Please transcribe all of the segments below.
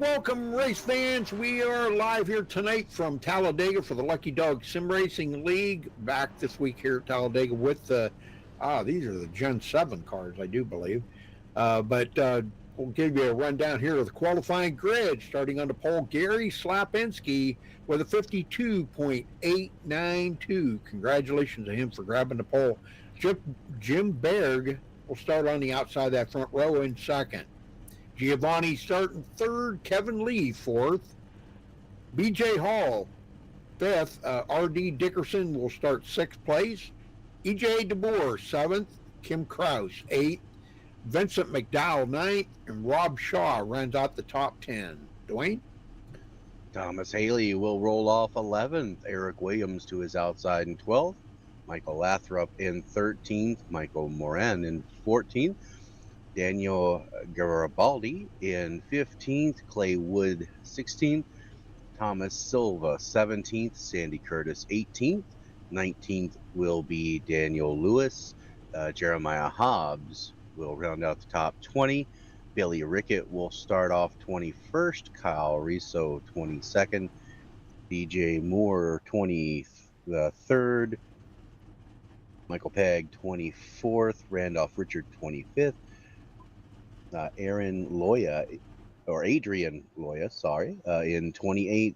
welcome, race fans. We are live here tonight from Talladega for the Lucky Dog Sim Racing League. Back this week here at Talladega with these are the Gen 7 cars, I do believe. But we'll give you a rundown here of the qualifying grid. Starting on the pole, Gary Slapinski with a 52.892. Congratulations to him for grabbing the pole. Jim Berg will start on the outside of that front row in second. Giovanni starting third, Kevin Lee fourth, BJ Hall fifth, R.D. Dickerson will start sixth place, E.J. DeBoer seventh, Kim Kraus eighth, Vincent McDowell ninth, and Rob Shaw rounds out the top 10. Dwayne? Thomas Haley will roll off 11th, Eric Williams to his outside in 12th, Michael Lathrop in 13th, Michael Moran in 14th, Daniel Garibaldi in 15th, Clay Wood 16th, Thomas Silva 17th, Sandy Curtis 18th, 19th will be Daniel Lewis, Jeremiah Hobbs will round out the top 20, Billy Rickett will start off 21st, Kyle Riso 22nd, DJ Moore 23rd, Michael Pegg 24th, Randolph Richard 25th, Adrian Loya, in 28th,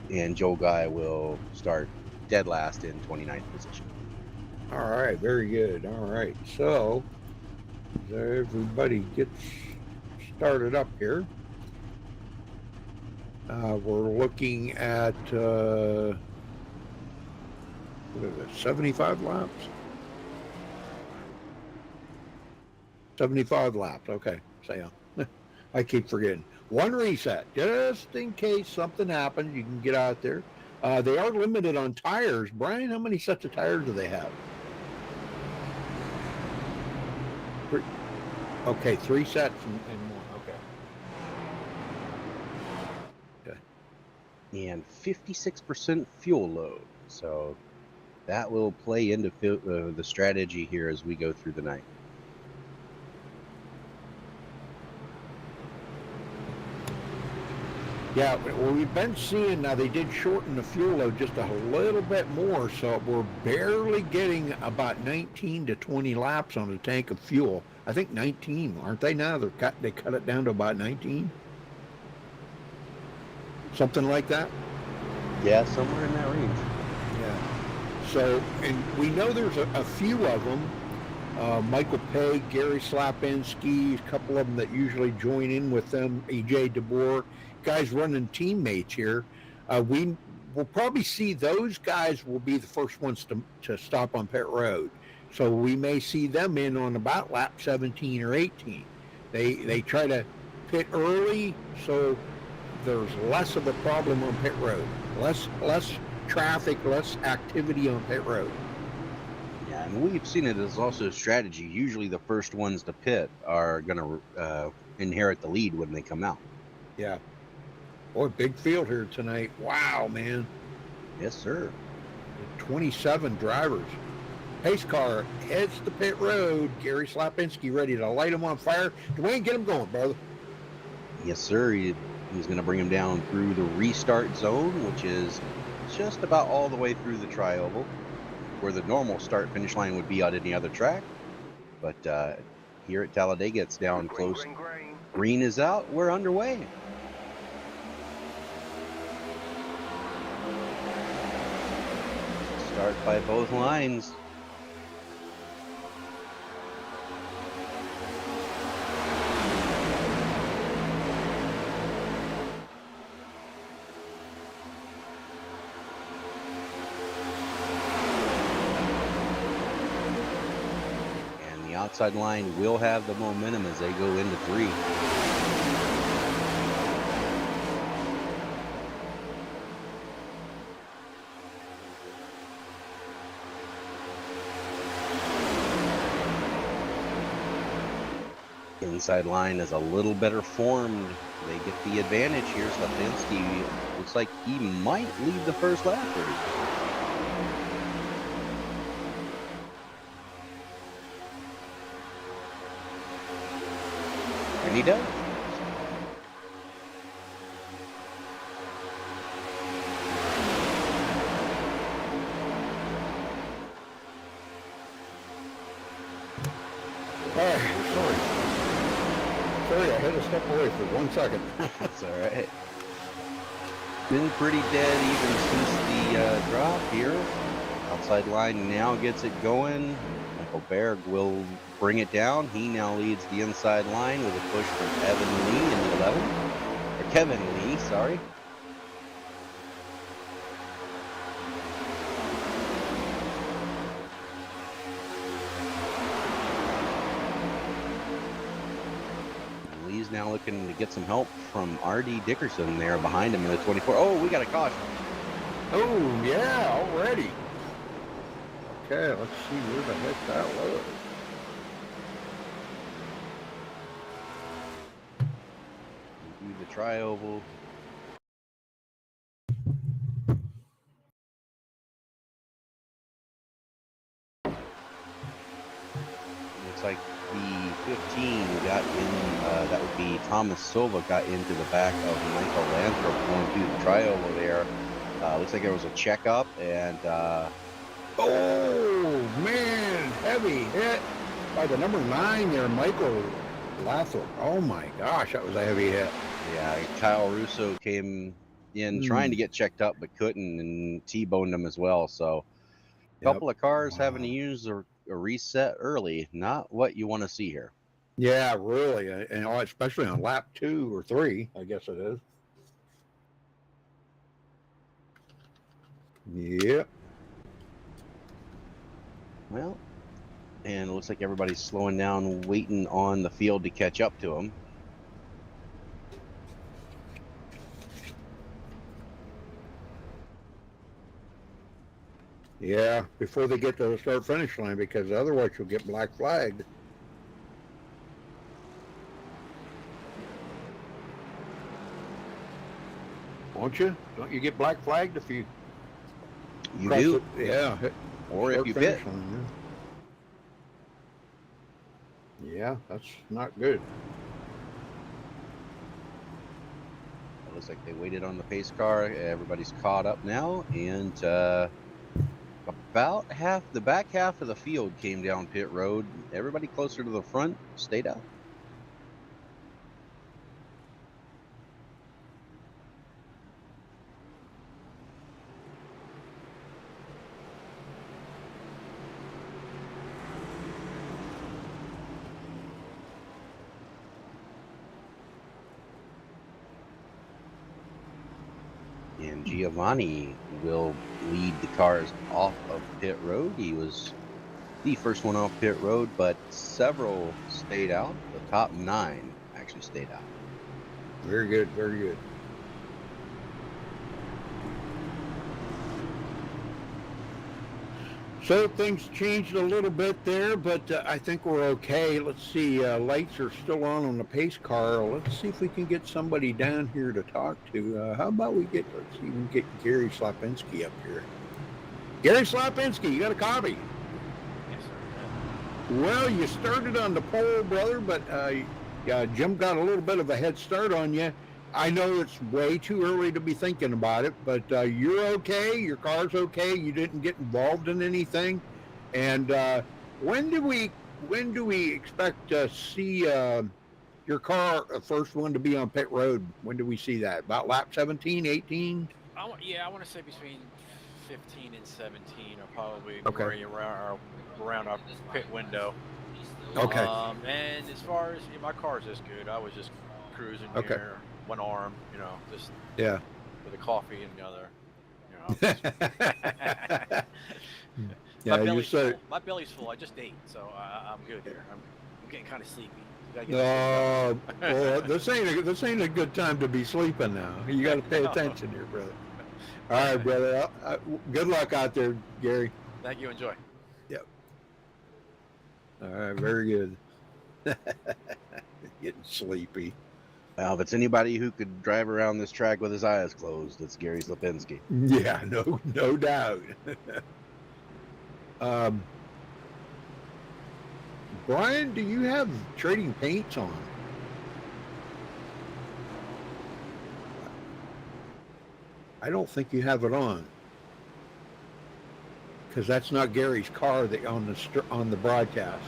and Joe Guy will start dead last in 29th position. All right, very good. All right, so everybody gets started up here. We're looking at 75 laps? 75 laps, okay. So I keep forgetting. One reset, just in case something happens, you can get out there. They are limited on tires. Brian, how many sets of tires do they have? Okay, 3 sets and more, okay. And 56% fuel load, so that will play into the strategy here as we go through the night. Yeah, well, we've been seeing now they did shorten the fuel load just a little bit more, so we're barely getting about 19 to 20 laps on a tank of fuel. I think 19, aren't they now? They cut it down to about 19? Something like that? Yeah, somewhere in that range. Yeah. So, and we know there's a few of them. Michael Pegg, Gary Slapinski, a couple of them that usually join in with them, E.J. DeBoer, guys running teammates here. We will probably see those guys will be the first ones to stop on pit road. So we may see them in on about lap 17 or 18. They try to pit early so there's less of a problem on pit road. Less traffic, less activity on pit road. Yeah, and we've seen it as also a strategy. Usually the first ones to pit are going to inherit the lead when they come out. Yeah. Boy, big field here tonight. Wow, man. Yes, sir. 27 drivers. Pace car heads to pit road. Gary Slapinski ready to light him on fire. Dwayne, get him going, brother. Yes, sir. He's going to bring him down through the restart zone, which is just about all the way through the tri-oval, where the normal start-finish line would be on any other track. But here at Talladega, it's down close. Green is out. We're underway. Start by both lines. Outside line will have the momentum as they go into 3. Inside line is a little better formed. They get the advantage here. Slapinski looks like he might lead the first lap. And he does. sorry. Sorry, I had to step away for 1 second. That's all right. Been pretty dead even since the drop here. Outside line now gets it going. Michael Berg will bring it down. He now leads the inside line with a push from Evan Lee in the 11. Or Kevin Lee, sorry. Lee's now looking to get some help from R.D. Dickerson there behind him in the 24. Oh, we got a caution. Oh, yeah, already. Okay, let's see where the heck that was. Do the tri-oval. Looks like the 15 got in, that would be Thomas Silva, got into the back of Michael Lanthrop going through the tri-oval there. Looks like there was a checkup and oh man, heavy hit by the number 9 there, Michael Lathrop. Oh my gosh, that was a heavy hit. yeah, Kyle Russo came in trying to get checked up but couldn't, and T-boned him as well. So a couple of cars having to use a reset early, not what you want to see here. Yeah, really, and especially on lap 2 or 3, I guess it is. Yep. Well, and it looks like everybody's slowing down, waiting on the field to catch up to them. Yeah, before they get to the start finish line, because otherwise you'll get black flagged. Won't you? Don't you get black flagged if you? You do, yeah. or if you pit. Yeah, that's not good. It looks like they waited on the pace car. Everybody's caught up now, and about the back half of the field came down pit road. Everybody closer to the front stayed out. And Giovanni will lead the cars off of pit road. He was the first one off pit road, but several stayed out. The top 9 actually stayed out. Very good, very good. So things changed a little bit there, but I think we're okay. Let's see, lights are still on the pace car. Let's see if we can get somebody down here to talk to. How about let's see if we can get Gary Slapinski up here. Gary Slapinski, you got a copy? Yes, sir. Well, you started on the pole, brother, but Jim got a little bit of a head start on you. I know it's way too early to be thinking about it, but you're okay. Your car's okay. You didn't get involved in anything. And when do we expect to see your car, the first one to be on pit road? When do we see that? About lap 17, 18? I want to say between 15 and 17 are probably Okay. around our pit window. Okay. And as far as my car's just good, I was just cruising here, one arm, just Yeah. with a coffee in the other. Yeah, My belly's full. I just ate, so I'm good here. I'm getting kind of sleepy. Well, this ain't a good time to be sleeping now. You got to pay attention here, brother. All right, brother. Good luck out there, Gary. Thank you. Enjoy. Yep. All right, very good. Getting sleepy. Well, if it's anybody who could drive around this track with his eyes closed, it's Gary Slapinski. Yeah, no doubt. Brian, do you have trading paints on? I don't think you have it on, because that's not Gary's car on the broadcast.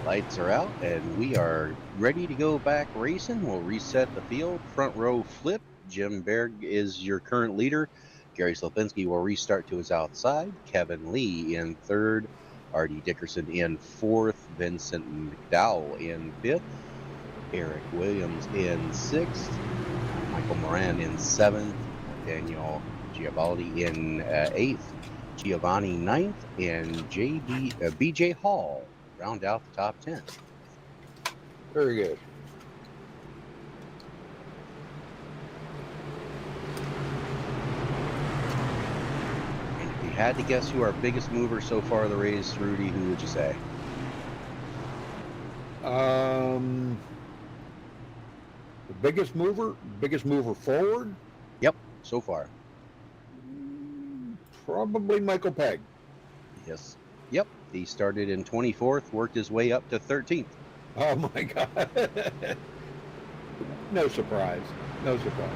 Lights are out, and we are ready to go back racing. We'll reset the field. Front row flip. Jim Berg is your current leader. Gary Slopinski will restart to his outside. Kevin Lee in third. R.D. Dickerson in fourth. Vincent McDowell in fifth. Eric Williams in sixth. Michael Moran in seventh. Daniel Giabaldi in eighth. Giovanni ninth. And B.J. Hall round out the top 10. Very good. And if you had to guess who our biggest mover so far of the race, Rudy, who would you say? The biggest mover forward? Yep, so far. Probably Michael Pegg. Yes. Yep. He started in 24th, worked his way up to 13th. Oh my God. No surprise. No surprise.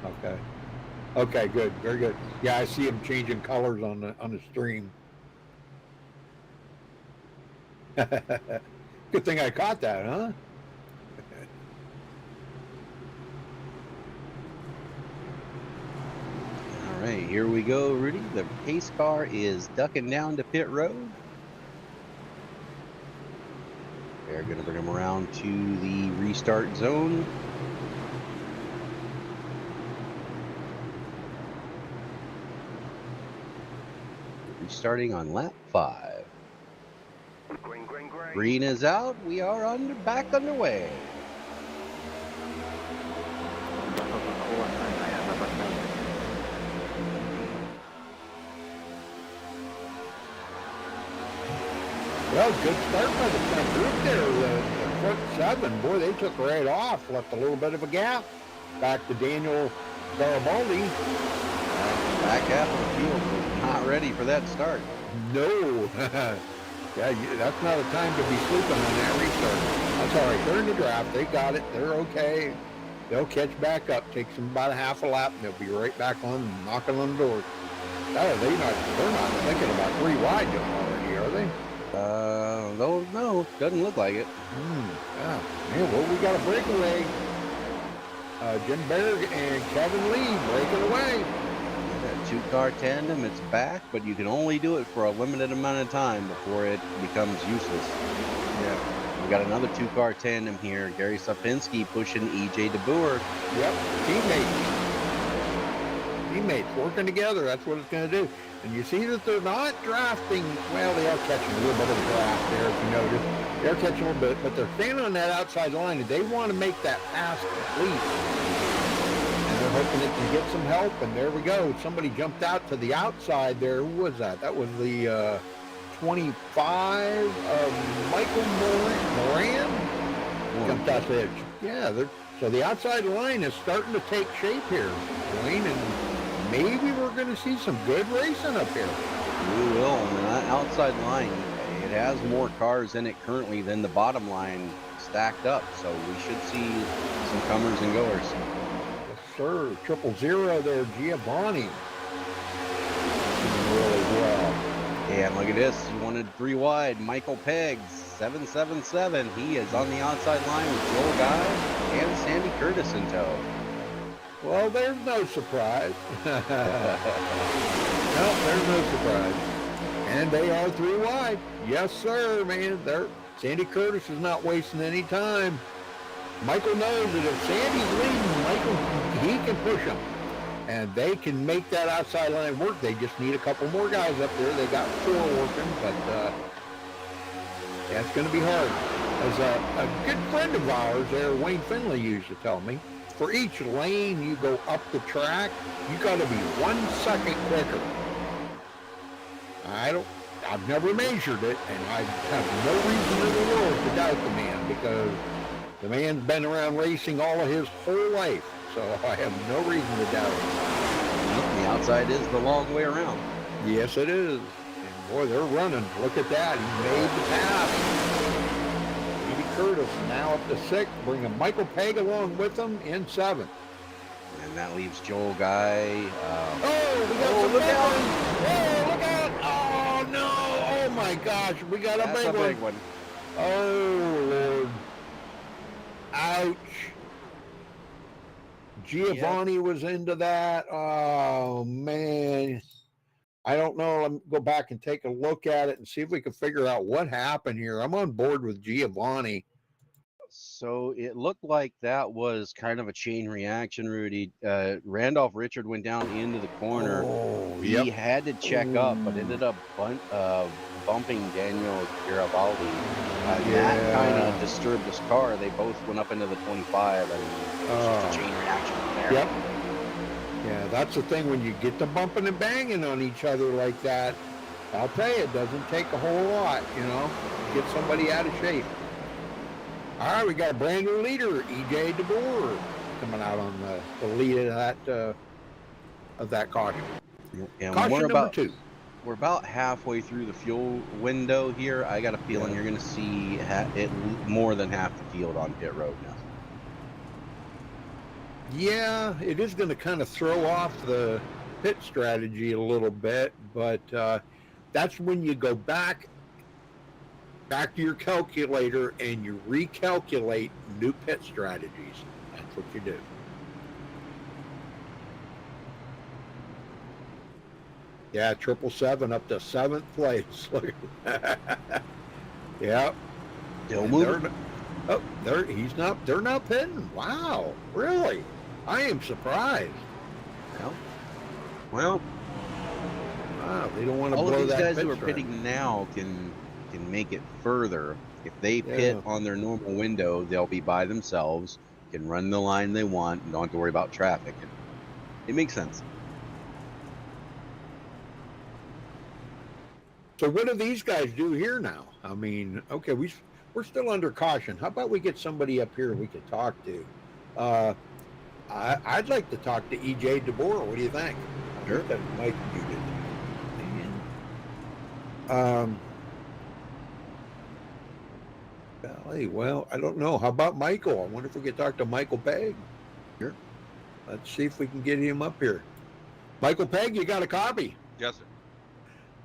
Okay. Okay, good. Very good. Yeah, I see him changing colors on the stream. Good thing I caught that, huh? All right, here we go, Rudy. The pace car is ducking down to pit road. They're going to bring him around to the restart zone. Restarting on lap 5. Green. Green is out. We are back underway. Well, good start by the front group there. The front 7, boy, they took right off, left a little bit of a gap. Back to Daniel Garibaldi. Back half of the field was not ready for that start. No. Yeah, that's not a time to be sleeping on that restart. That's all right. They're in the draft. They got it. They're okay. They'll catch back up. Takes them about a half a lap, and they'll be right back on, knocking on the door. They're not thinking about 3 wide already, are they? No, doesn't look like it. Yeah. Man, well, we got a breakaway. Jim Berg and Kevin Lee breaking away. That 2-car tandem, it's back, but you can only do it for a limited amount of time before it becomes useless. Yeah. We got another 2-car tandem here. Gary Sapinski pushing E.J. DeBoer. Yep. Teammates working together. That's what it's going to do. And you see that they're not drafting. Well, they are catching a little bit of the draft there, if you notice. They're catching a little bit, but they're standing on that outside line, and they want to make that pass complete. And they're hoping it can get some help, and there we go. Somebody jumped out to the outside there. Who was that? That was the 25 of Michael Moran. Jumped out the edge. Yeah, so the outside line is starting to take shape here, Wayne, and maybe we're going to see some good racing up here. We will. And that outside line, it has more cars in it currently than the bottom line stacked up. So we should see some comers and goers. Yes, sir. 000 there, Giovanni. Really well. And look at this. You wanted 3 wide. Michael Pegg, 777. He is on the outside line with Joel Guy and Sandy Curtis in tow. Well, there's no surprise. No, there's no surprise. And they are 3 wide. Yes, sir, man. Sandy Curtis is not wasting any time. Michael knows that if Sandy's leading, Michael, he can push him. And they can make that outside line work. They just need a couple more guys up there. They got 4 working, but that's going to be hard. As a good friend of ours there, Wayne Finley, used to tell me, for each lane you go up the track, you got to be 1 second quicker. I've never measured it, and I have no reason in the world to doubt the man, because the man's been around racing all of his whole life, so I have no reason to doubt it. The outside is the long way around. Yes, it is. And boy, they're running. Look at that. He made the pass. Curtis now up to 6th, bringing Michael Pegg along with him in 7th. And that leaves Joel Guy. Look out! Oh, look out! Oh, my gosh, we got That's a big one. one. Oh, Lord. Ouch. Giovanni was into that. Oh, man. I don't know. Let me go back and take a look at it and see if we can figure out what happened here. I'm on board with Giovanni. So it looked like that was kind of a chain reaction, Rudy. Randolph Richard went down into the corner. Oh, He had to check up, but ended up bumping Daniel Garibaldi. That kind of disturbed his car. They both went up into the 25, and it was just a chain reaction there. Yep. Yeah, that's the thing when you get to bumping and banging on each other like that. I'll tell you, it doesn't take a whole lot, you know, get somebody out of shape. All right, we got a brand new leader, EJ DeBoer, coming out on the lead of that caution. And Caution number 2. We're about halfway through the fuel window here. I got a feeling you're going to see it more than half the field on pit road now. Yeah, it is going to kind of throw off the pit strategy a little bit, but that's when you go back to your calculator and you recalculate new pit strategies. That's what you do. Yeah, 777 up to 7th place. Look at that. Yeah. Still moving. They're not pitting. Wow. Really? I am surprised. Well, wow, they don't want to all blow of these that guys pit who are strategy. pitting now can make it further. If they pit on their normal window, they'll be by themselves, can run the line they want, and don't have to worry about traffic. It makes sense. So what do these guys do here now? I mean, okay, we're still under caution. How about we get somebody up here we could talk to? I'd like to talk to EJ DeBoer. What do you think? Sure. That mic muted. Well, I don't know. How about Michael? I wonder if we could talk to Michael Pegg. Sure. Let's see if we can get him up here. Michael Pegg, you got a copy? Yes, sir.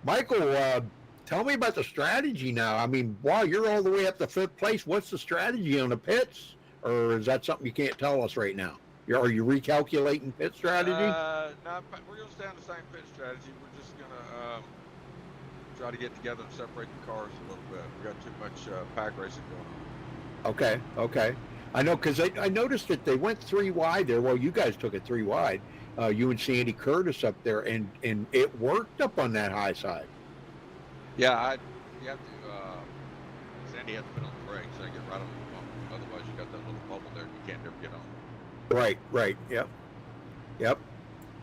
Michael, tell me about the strategy now. I mean, wow, you're all the way up to 5th place. What's the strategy on the pits? Or is that something you can't tell us right now? Are you recalculating pit strategy? No, we're going to stay on the same pit strategy. We're just going to try to get together and separate the cars a little bit. We got too much pack racing going on. Okay. I know, because I noticed that they went 3 wide there. Well, you guys took it 3 wide. You and Sandy Curtis up there, and it worked up on that high side. Yeah, you have to, Sandy has to put on the brakes so you get right on the bump. Otherwise, you got that little bubble there and you can't ever get on. Right. Yep.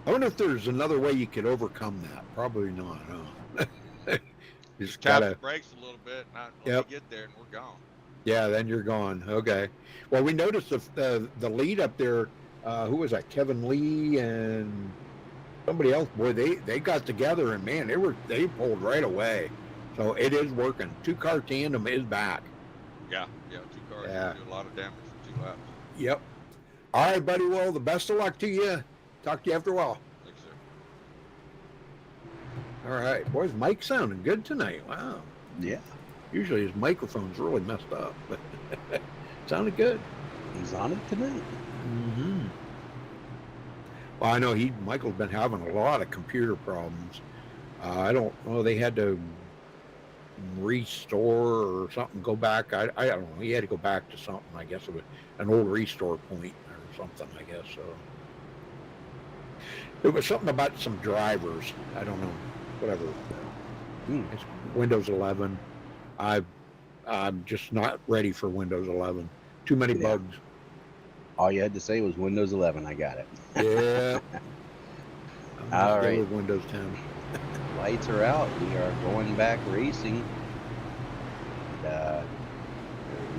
I wonder if there's another way you could overcome that. Probably not, huh? Just tap the brakes a little bit, and let me get there, and we're gone. Yeah, then you're gone. Okay. Well, we noticed the lead up there. Who was that? Kevin Lee and somebody else. Boy, they got together, and man, they pulled right away. So it is working. 2-car tandem is back. Yeah, 2 cars do a lot of damage for 2 laps. Yep. All right, buddy. Well, the best of luck to you. Talk to you after a while. Thanks, sir. All right. Boys, Mike's sounding good tonight. Wow. Yeah. Usually his microphone's really messed up, but sounded good. He's on it tonight. Mm-hmm. Well, I know Michael's been having a lot of computer problems. I don't know. They had to restore or something, go back. I don't know. He had to go back to something, I guess it was an old restore point or something, I guess. So it was something about some drivers. I don't know. Whatever. It's Windows 11. I'm just not ready for Windows 11. Too many bugs. All you had to say was Windows 11. I got it. Yeah. All right. With Windows 10. Lights are out. We are going back racing.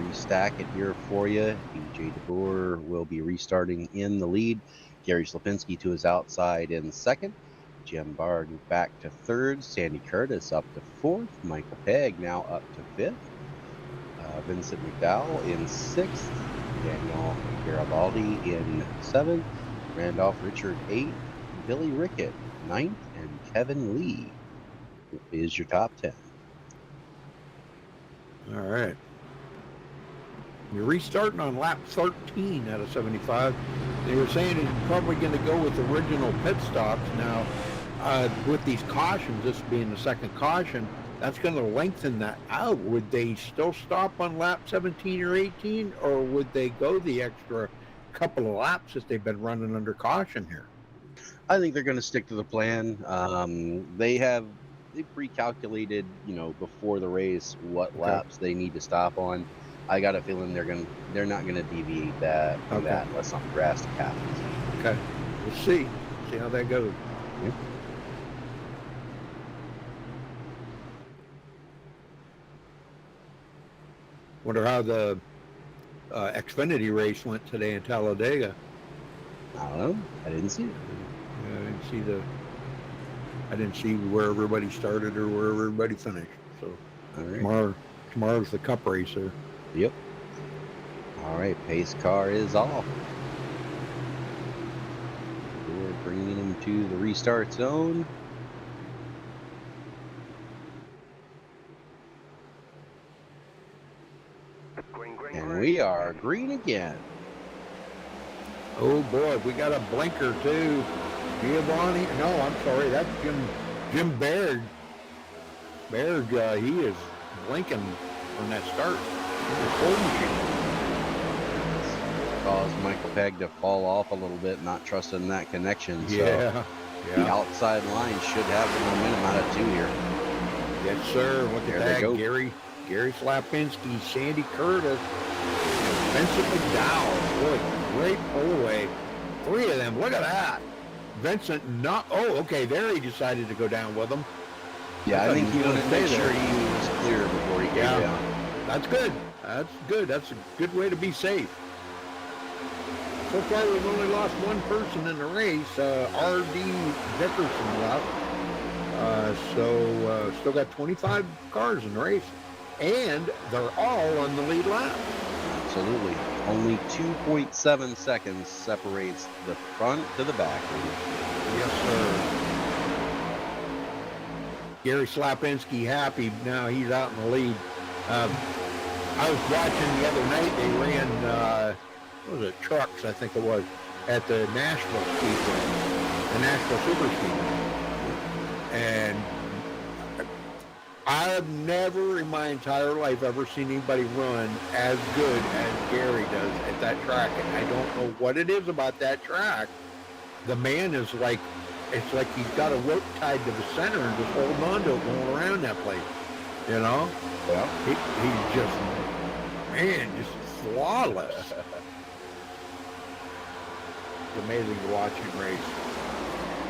Restack it here for you. EJ DeBoer will be restarting in the lead. Gary Slapinski to his outside in 2nd. Jim Bard back to 3rd. Sandy Curtis up to 4th. Michael Pegg now up to 5th. Vincent McDowell in 6th. Daniel Garibaldi in 7th. Randolph Richard 8th. Billy Rickett 9th. And Kevin Lee is your top 10. All right. You're restarting on lap 13 out of 75. They were saying it's probably going to go with original pit stops. Now, with these cautions, this being the second caution, that's going to lengthen that out. Would they still stop on lap 17 or 18, or would they go the extra couple of laps that they've been running under caution here? I think they're going to stick to the plan. They pre-calculated, before the race what laps they need to stop on. I got a feeling they're not gonna deviate from that unless something drastic happens. Okay, we'll see how that goes. Yeah. Wonder how the Xfinity race went today in Talladega. I don't know. I didn't see it. Yeah, I didn't see where everybody started or where everybody finished. So all right. Tomorrow's the Cup race there. Yep. All right, pace car is off. We're bringing him to the restart zone. And we are green again. Oh boy, we got a blinker too. Giovanni, no, I'm sorry, that's Jim Baird. Baird, he is blinking on that start. Caused Michael Pegg to fall off a little bit, not trusting that connection. So yeah. The outside line should have the momentum out of 2 here. Yes, sir. Look at that. Gary Slapinski, Sandy Curtis, Vincent McDowell. Boy, great pull away. 3 of them. Look at that. Vincent okay, there he decided to go down with them. Yeah, I think he wanted to make sure he was clear before he came down. That's good. That's a good way to be safe. So far, we've only lost one person in the race. R.D. Dickerson left. Still got 25 cars in the race. And they're all on the lead lap. Absolutely. Only 2.7 seconds separates the front to the back. Yes, sir. Gary Slapinski happy now he's out in the lead. I was watching the other night, they ran, what was it, trucks, I think it was, at the Nashville Speedway, the Nashville Superspeedway. And I've never in my entire life ever seen anybody run as good as Gary does at that track. And I don't know what it is about that track. The man is like, it's like he's got a rope tied to the center and just holding on to it going around that place. You know? Yeah. He's just, man, just flawless. It's amazing to watch him race.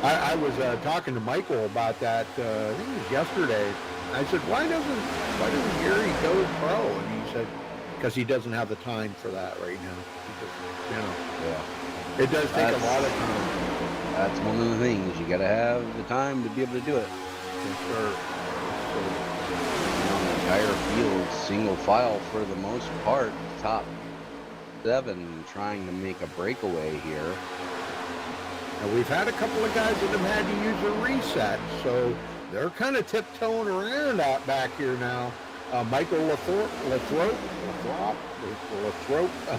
I was talking to Michael about that, I think it was yesterday. I said, why doesn't Gary go pro? And he said, because he doesn't have the time for that right now. Yeah. It does take a lot of time. That's one of the things. You got to have the time to be able to do it. Yes, sir. The entire field, single file for the most part, top 7 trying to make a breakaway here. Now, we've had a couple of guys that have had to use a reset, so they're kind of tiptoeing around out back here now. Michael Lathrop, I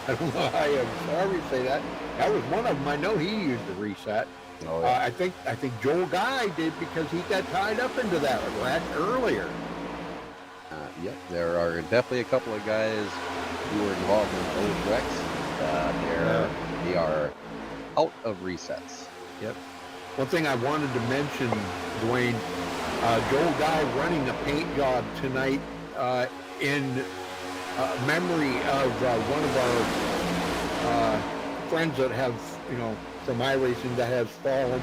don't know how you say that. That was one of them. I know he used a reset. Oh, yeah. I think Joel Guy did because he got tied up into that wreck earlier. Yep, there are definitely a couple of guys who were involved in those wrecks. They are out of resets. Yep. One thing I wanted to mention, Dwayne, Joel Guy running a paint job tonight in memory of one of our friends that have, from iRacing that has fallen.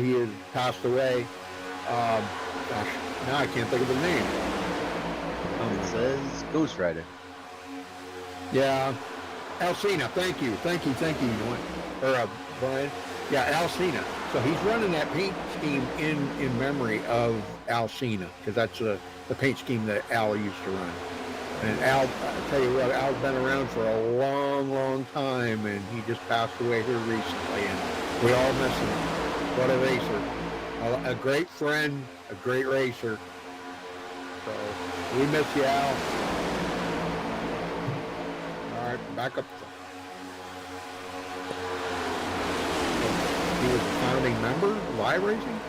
He has passed away. Gosh, now I can't think of his name. It says Ghost Rider. Yeah, Alcina. Thank you, Brian. Yeah, Alcina. So he's running that paint scheme in memory of Alcina because that's the paint scheme that Al used to run. And Al, I tell you what, Al's been around for a long, long time, and he just passed away here recently, and we all miss him. What a racer, a great friend, a great racer. So we miss you, Al. back up. He was a founding member of iRacing?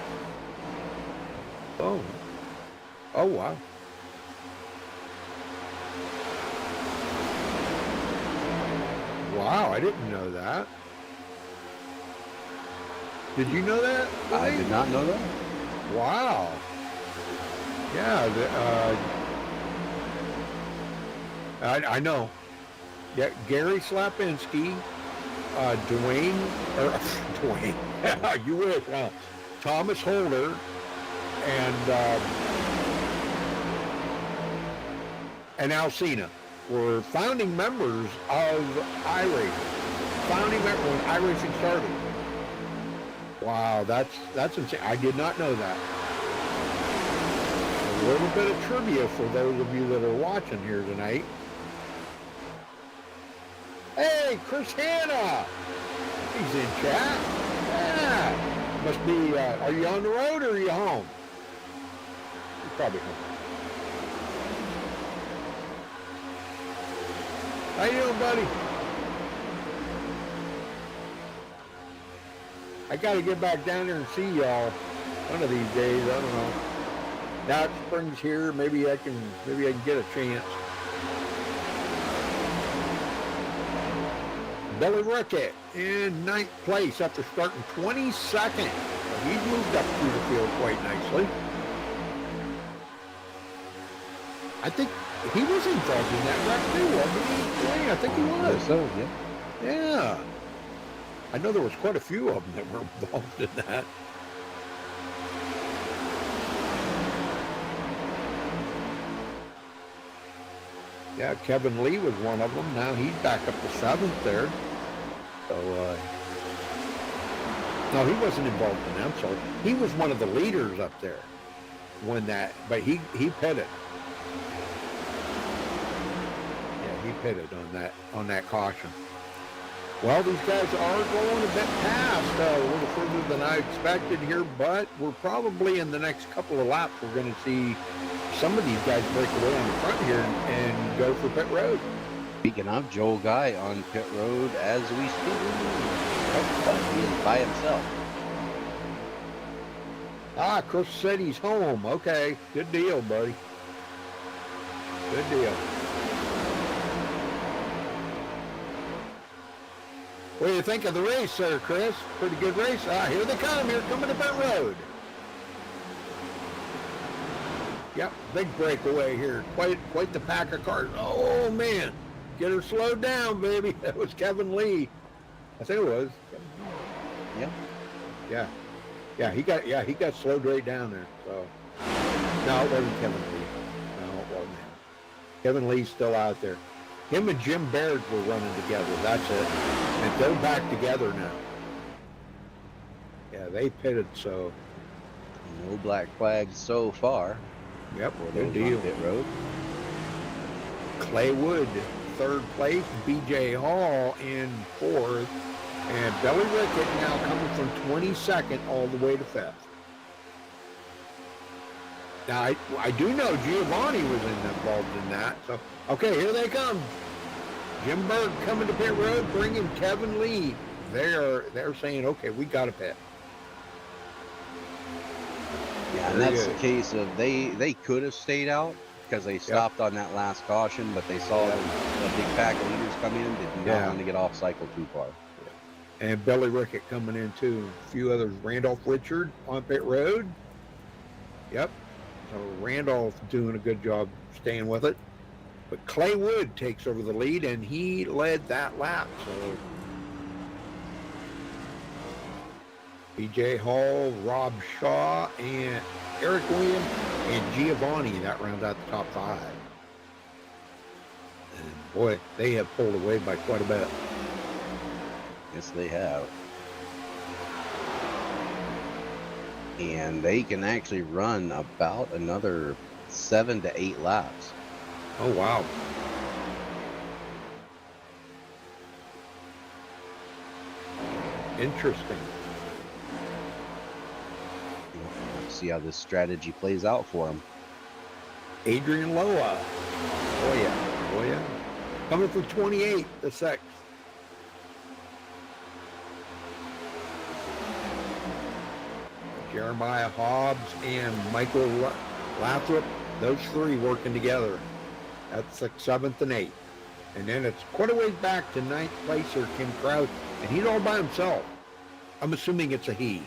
Oh. Oh, wow. Wow, I didn't know that. Did you know that? I did not know that. Wow. Yeah, I know. Yeah, Gary Slapinski, Dwayne, you wish, Thomas Holder, and Alcina were founding members of iRacing. Founding members when iRacing started. Wow, that's insane. I did not know that. A little bit of trivia for those of you that are watching here tonight. Hey, Chris Hanna! He's in chat. Yeah. Must be, are you on the road or are you home? You're probably home. How you doing, buddy? I got to get back down there and see y'all one of these days. I don't know. Now that spring's here, maybe I can get a chance. Billy Rickett in 9th place after starting 22nd. He's moved up through the field quite nicely. I think he was involved in that wreck too, wasn't he? Yeah, I think he was. So, yeah. Yeah. I know there was quite a few of them that were involved in that. Yeah, Kevin Lee was one of them. Now he's back up to 7th there. So, no, he wasn't involved in them. So he was one of the leaders up there when that, but he pitted. Yeah, he pitted on that caution. Well, these guys are going a bit past, a little further than I expected here, but we're probably in the next couple of laps, we're going to see some of these guys break away on the front here and go for pit road. Speaking of, Joel Guy on pit road as we speak. Oh, he is by himself. Ah, Chris said he's home. Okay, good deal, buddy. Good deal. What do you think of the race, sir, Chris? Pretty good race. Ah, here they come. Here coming to pit road. Yep, big breakaway here. Quite the pack of cars. Oh man, get her slowed down, baby. That was Kevin Lee. I think it was. Yeah. Yeah, he got slowed right down there. So no, it wasn't Kevin Lee. No, it wasn't him. Kevin Lee's still out there. Him and Jim Baird were running together. That's it. And they're back together now. Yeah, they pitted, so. No black flags so far. Yep, For good those deal. on pit road. Clay Wood, 3rd place. BJ Hall in 4th. And Billy Rickett now coming from 22nd all the way to 5th. Now, I do know Giovanni was involved in that. So, okay, here they come. Jim Berg coming to pit road, bringing Kevin Lee. They're saying, okay, we got to pit. Yeah, and that's the case of they could have stayed out because they stopped on that last caution, but they saw a big pack of leaders come in, did not want to get off cycle too far. And Billy Rickett coming in too. A few others. Randolph Richard on pit road. Yep. So Randolph doing a good job staying with it. But Clay Wood takes over the lead, and he led that lap. So BJ Hall, Rob Shaw, and Eric Williams, and Giovanni, that rounds out the top 5. And boy, they have pulled away by quite a bit. Yes, they have. And they can actually run about another 7 to 8 laps. Oh, wow. Interesting. See how this strategy plays out for them. Adrian Loa. Oh, yeah. Oh, yeah. Coming from 28, the 6th. Jeremiah Hobbs and Michael Lathrop, those three working together. That's like 7th and 8th. And then it's quite a ways back to 9th placer Kim Kraus, and he's all by himself. I'm assuming it's a he.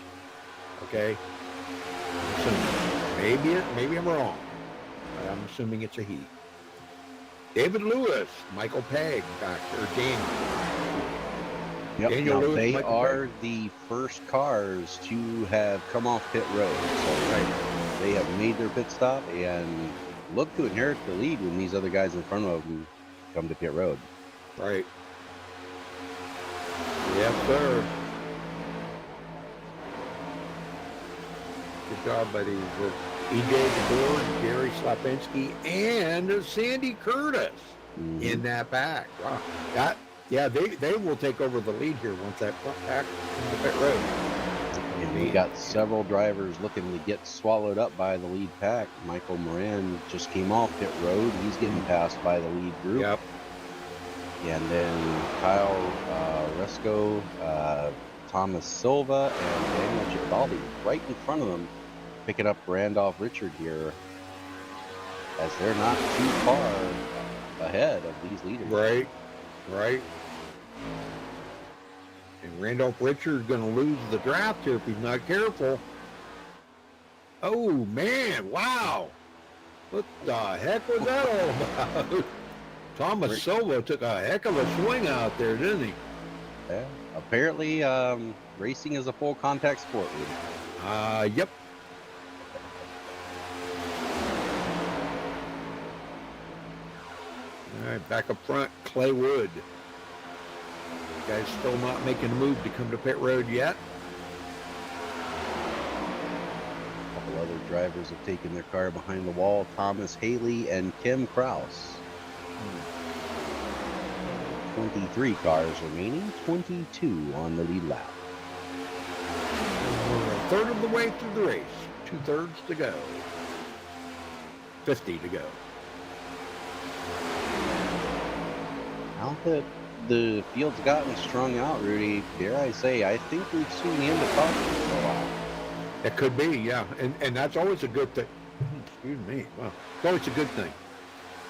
Okay? I'm assuming. Maybe I'm wrong. But I'm assuming it's a he. David Lewis, Michael Pegg, or Daniel. Yep. Daniel Now, Lewis, they Michael are Pegg. the first cars to have come off pit road. So they have made their pit stop and look to inherit the lead when these other guys in front of them come to pit road. Right. Yes, sir. Good job, buddies. With EJ DeBoer, Gary Slapinski, and Sandy Curtis in that pack. Wow. They will take over the lead here once that front pack comes to pit road. And we got several drivers looking to get swallowed up by the lead pack. Michael Moran just came off pit road. He's getting passed by the lead group. Yep. And then Kyle Resco, Thomas Silva, and Daniel Gibaldi right in front of them, picking up Randolph Richard here, as they're not too far ahead of these leaders. Right. And Randolph Richard's going to lose the draft here if he's not careful. Oh, man. Wow. What the heck was that all about? Thomas Silva took a heck of a swing out there, didn't he? Yeah. Apparently, racing is a full contact sport. Yep. All right, back up front, Clay Wood. Guy's still not making a move to come to pit road yet. A couple other drivers have taken their car behind the wall. Thomas Haley and Kim Kraus. 23 cars remaining, 22 on the lead lap. We're a third of the way through the race. 2/3 to go. 50 to go. Now that the field's gotten strung out, Rudy, dare I say, I think we've seen the end of caution for a while. It could be, yeah. And that's always a good thing. Excuse me. Well, it's always a good thing.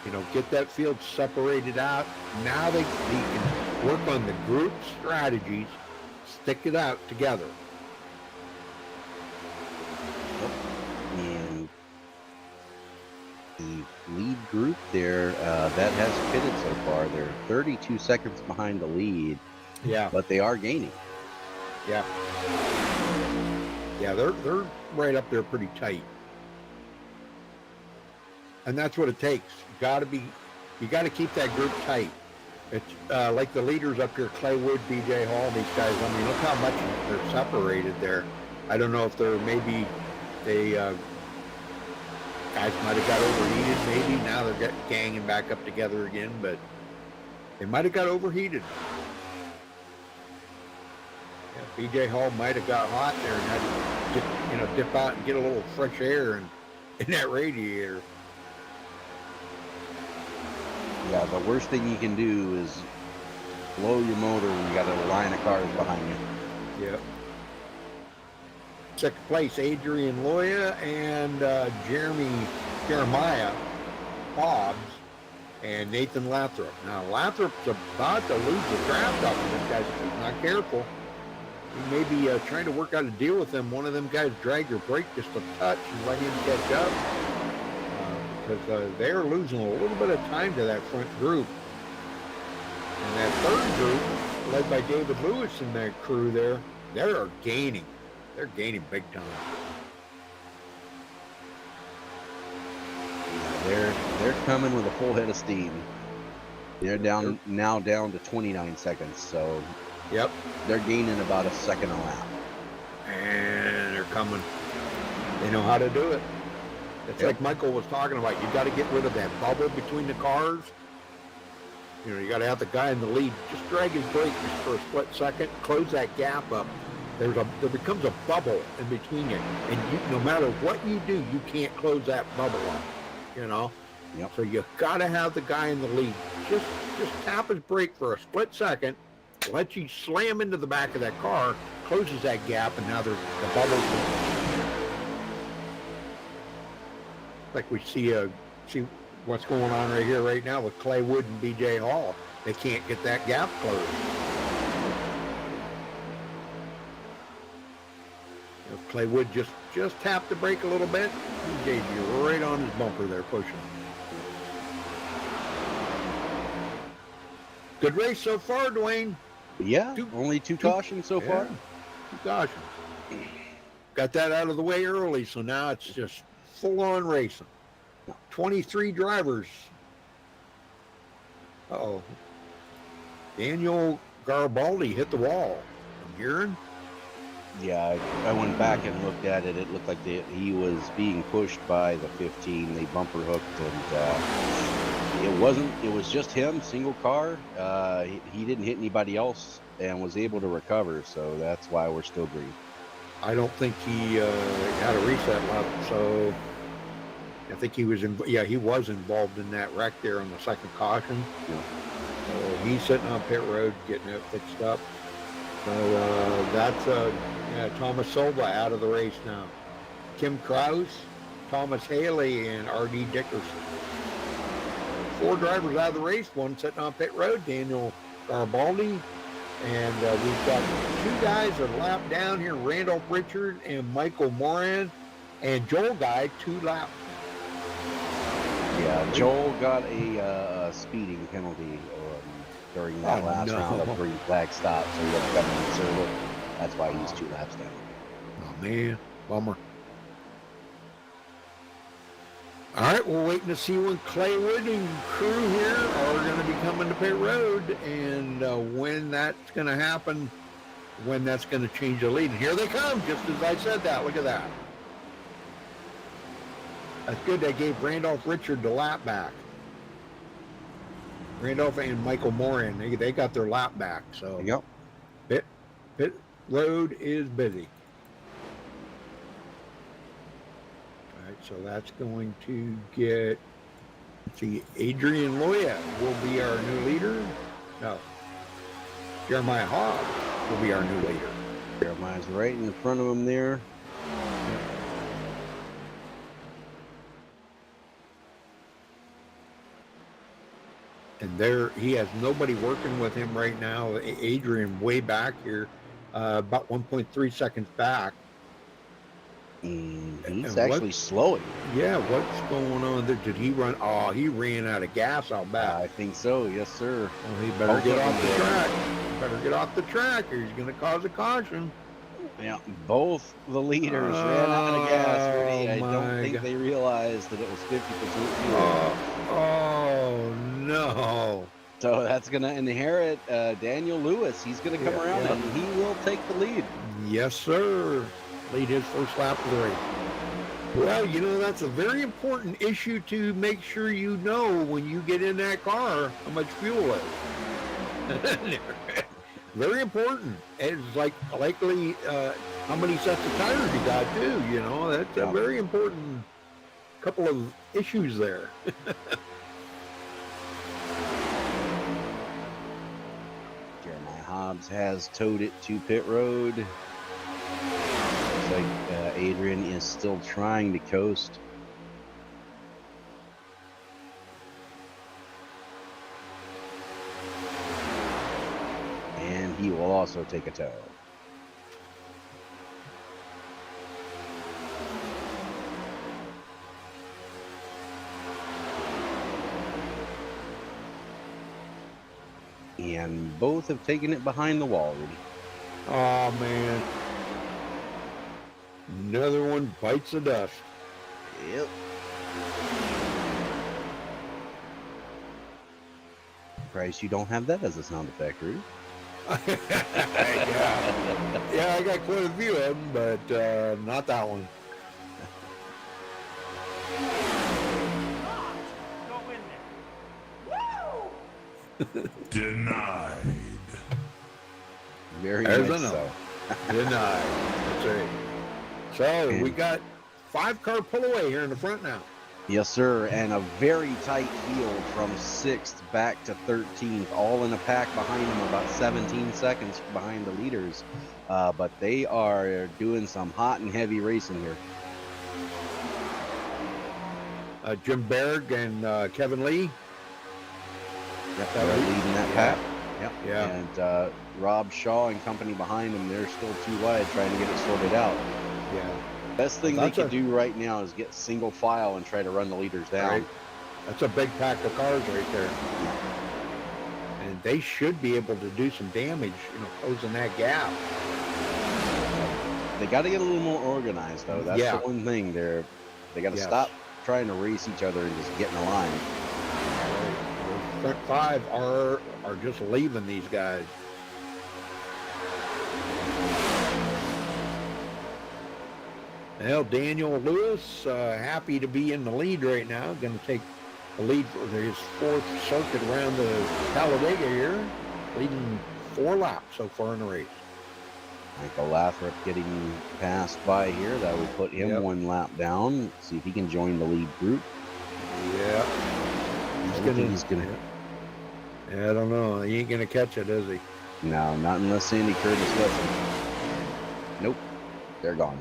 You know, get that field separated out. Now they can work on the group strategies, stick it out together. And the lead group there, that has pitted so far, they're 32 seconds behind the lead. Yeah. But they are gaining. Yeah. Yeah, they're right up there pretty tight. And that's what it takes. You got to keep that group tight. It's like the leaders up here, Clay Wood, BJ Hall, these guys. I mean, look how much they're separated there. I don't know if guys might have got overheated. Maybe now they're ganging back up together again, but they might have got overheated. Yeah, BJ Hall might have got hot there and had to dip out and get a little fresh air in that radiator. Yeah, the worst thing you can do is blow your motor when you got a line of cars behind you. Yep. Second place, Adrian Loya and Jeremiah Hobbs and Nathan Lathrop. Now, Lathrop's about to lose the draft off of this guy if he's not careful. He may be trying to work out a deal with them. One of them guys drag your brake just a touch and let him catch up. Because they're losing a little bit of time to that front group. And that third group, led by David Lewis and that crew there, they're gaining. They're gaining big time. They're coming with a full head of steam. They're now down to 29 seconds, so yep, they're gaining about a second a lap. And they're coming. They know how to do it. It's like Michael was talking about. You got to get rid of that bubble between the cars. You know, you got to have the guy in the lead just drag his brake just for a split second, close that gap up. There becomes a bubble in between you, and no matter what you do, you can't close that bubble up. You know. Yep. So you got to have the guy in the lead just tap his brake for a split second, lets you slam into the back of that car, closes that gap, and now there's the bubbles. Like we see what's going on right here, right now with Clay Wood and BJ Hall. They can't get that gap closed. If Clay Wood just tapped the brake a little bit, BJ's right on his bumper there, pushing. Good race so far, Dwayne. Yeah, only two cautions so far. 2 cautions. Got that out of the way early, so now it's just full-on racing. 23 drivers. Uh-oh. Daniel Garibaldi hit the wall. I'm hearing. Yeah, I went back and looked at it. It looked like he was being pushed by the 15. They bumper hooked, and it was just him, single car. He didn't hit anybody else and was able to recover, so that's why we're still green. I don't think he had a reset lap, so I think he was he was involved in that wreck there on the second caution. Yeah. So he's sitting on pit road getting it fixed up. So that's Thomas Silva out of the race now. Kim Krause, Thomas Haley, and R.D. Dickerson. 4 drivers out of the race, one sitting on pit road, Daniel Garibaldi. And we've got 2 guys that are lapped down here, Randolph Richard and Michael Moran. And Joel Guy, 2 laps. Yeah, Joel got a speeding penalty during that last round of green flag stop, so he had to come and serve it. That's why he's 2 laps down. Oh, man. Bummer. All right, we're waiting to see when Claywood and crew here are going to be coming to pit road, and when that's going to happen, when that's going to change the lead. And here they come, just as I said that. Look at that. That's good. They gave Randolph Richard the lap back. Randolph and Michael Moran, they got their lap back. So Yep. Pit road is busy. All right, so that's going to get, let's see, Adrian Loya will be our new leader. No, Jeremiah Hobbs will be our new leader. Jeremiah's right in front of him there. And there, he has nobody working with him right now. Adrian way back here, about 1.3 seconds back. He's actually slowing. Yeah, what's going on there? Did he run? Oh, he ran out of gas out back. I think so. Yes, sir. Well, he better get off the track. Better get off the track, or he's going to cause a caution. Yeah, both the leaders ran out of gas already. I don't think they realized that it was 50% fuel. Oh, no. So that's going to inherit Daniel Lewis. He's going to come around and he will take the lead. Yes, sir. Lead his first lap of the race. Well, that's a very important issue to make sure you know when you get in that car how much fuel is. Very important. It's like likely how many sets of tires you got too. That's a very important couple of issues there. Jeremiah Hobbs has towed it to pit road. Looks like Adrian is still trying to coast. And he will also take a tow. And both have taken it behind the wall already. Oh, man. Another one bites the dust. Yep. Surprised you don't have that as a sound effect, Rude. Yeah, I got quite a few of them, but not that one. Denied. Very There's nice. enough. Denied. That's right. So we got 5-car pull away here in the front now. Yes, sir. And a very tight field from 6th back to 13th, all in a pack behind them, about 17 seconds behind the leaders. But they are doing some hot and heavy racing here. Jim Berg and Kevin Lee. Yep, they're leading that pack. Yep. Yeah. And Rob Shaw and company behind them, they're still too wide trying to get it sorted out. Yeah. Best thing they could do right now is get single file and try to run the leaders down. Right. That's a big pack of cars right there. And they should be able to do some damage, closing that gap. They got to get a little more organized, though. That's the one thing. They got to stop trying to race each other and just get in a line. Right. Front 5 are just leaving these guys. Well, Daniel Lewis, happy to be in the lead right now. Going to take the lead for his 4th circuit around the Talladega here, leading 4 laps so far in the race. Michael Lathrop getting passed by here. That will put him 1 lap down. See if he can join the lead group. Yeah. He's gonna. Yeah, I don't know. He ain't gonna catch it, is he? No, not unless Sandy Curtis lets him. Nope, they're gone.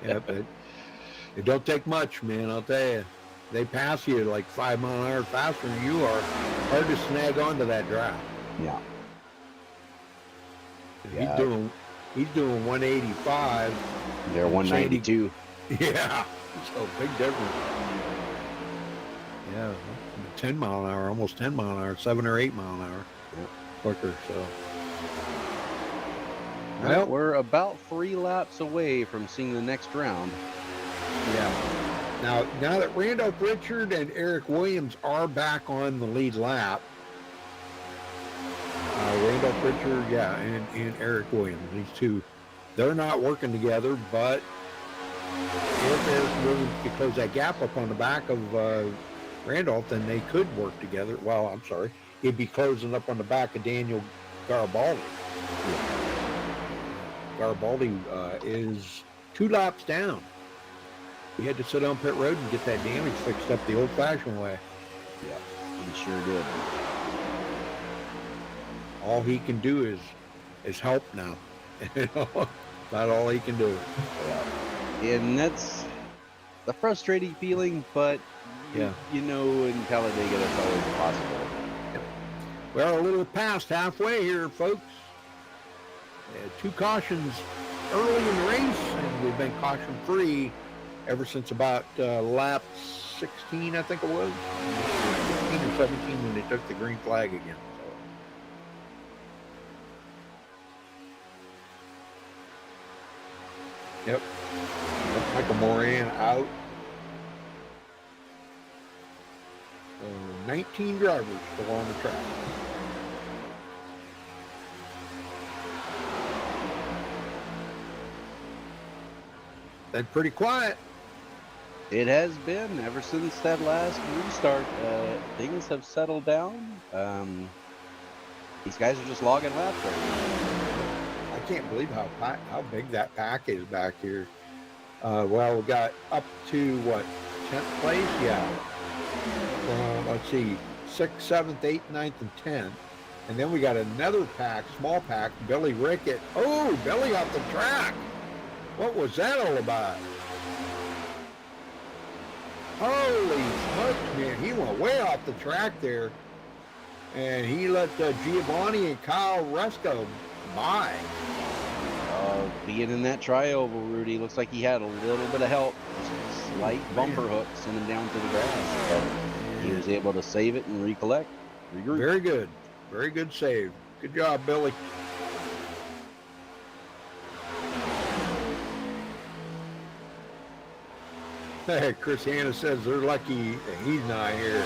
Yeah, but it don't take much, man. I'll tell you. They pass you like 5 miles an hour faster than you are. Hard to snag onto that draft. Yeah. He's doing 185. They're 192. Yeah. So big difference. Yeah. 10 mile an hour, almost 10 mile an hour, 7 or 8 mile an hour. Yep. Quicker, so. Well, we're about 3 laps away from seeing the next round. Yeah. Now that Randolph Richard and Eric Williams are back on the lead lap, Randolph Richard, and Eric Williams, these two, they're not working together, but if Eric Williams could close that gap up on the back of Randolph, then they could work together. Well, I'm sorry, he'd be closing up on the back of Daniel Garibaldi. Yeah. Garibaldi is 2 laps down. We had to sit on pit road and get that damage fixed up the old-fashioned way. Yeah, he sure did. All he can do is help now. Not all he can do. Yeah. And that's the frustrating feeling, but in Talladega that's always possible. Yeah. Well, a little past halfway here, folks. 2 cautions early in the race, and we've been caution-free ever since about lap 16, I think it was. 16 or 17 when they took the green flag again. So. Yep. Michael Moran out. 19 drivers still on the track. Been pretty quiet. It has been ever since that last restart. Things have settled down. These guys are just logging laps right now. I can't believe how big that pack is back here. Well, we got up to what, 10th place? Yeah. Let's see, 6th, 7th, 8th, 9th, and 10th. And then we got another pack, small pack, Billy Rickett. Oh, Billy off the track. What was that all about? Holy smokes, man. He went way off the track there. And he let Giovanni and Kyle Resco by. Being in that tri-oval, Rudy, looks like he had a little bit of help. Slight bumper hook sent him down to the grass. But he was able to save it and recollect. Regroup. Very good. Very good save. Good job, Billy. Hey, Chris Hanna says they're lucky that he's not here.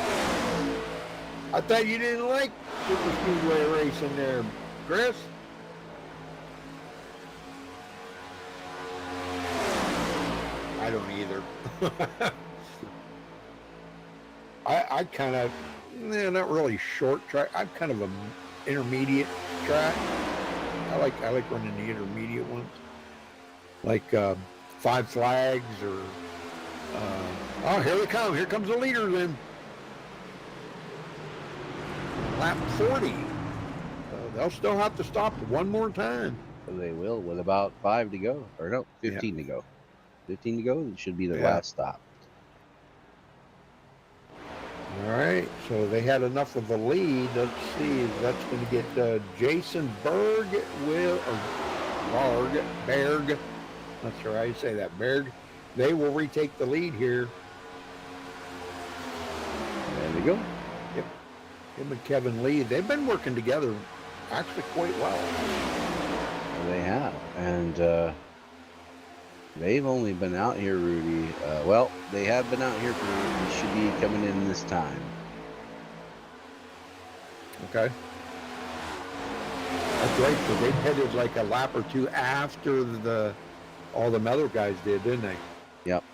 I thought you didn't like Superspeedway racing there, Chris. I don't either. I kind of, not really short track. I'm kind of an intermediate track. I like running the intermediate ones, like 5 Flags or Oh, here they come. Here comes the leader then. Lap 40. They'll still have to stop one more time. They will with about 5 to go. Or no, 15 to go. 15 to go. It should be their last stop. All right. So they had enough of the lead. Let's see. That's going to get Jason Berg Berg. Not sure how you say that. Berg. They will retake the lead here. There we go. Yep. Him and Kevin Lee, they've been working together actually quite well. They have. And they've only been out here, Rudy. Well, they have been out here for, they should be coming in this time. Okay. That's right. So they headed like a lap or two after all the other guys did, didn't they? Yep.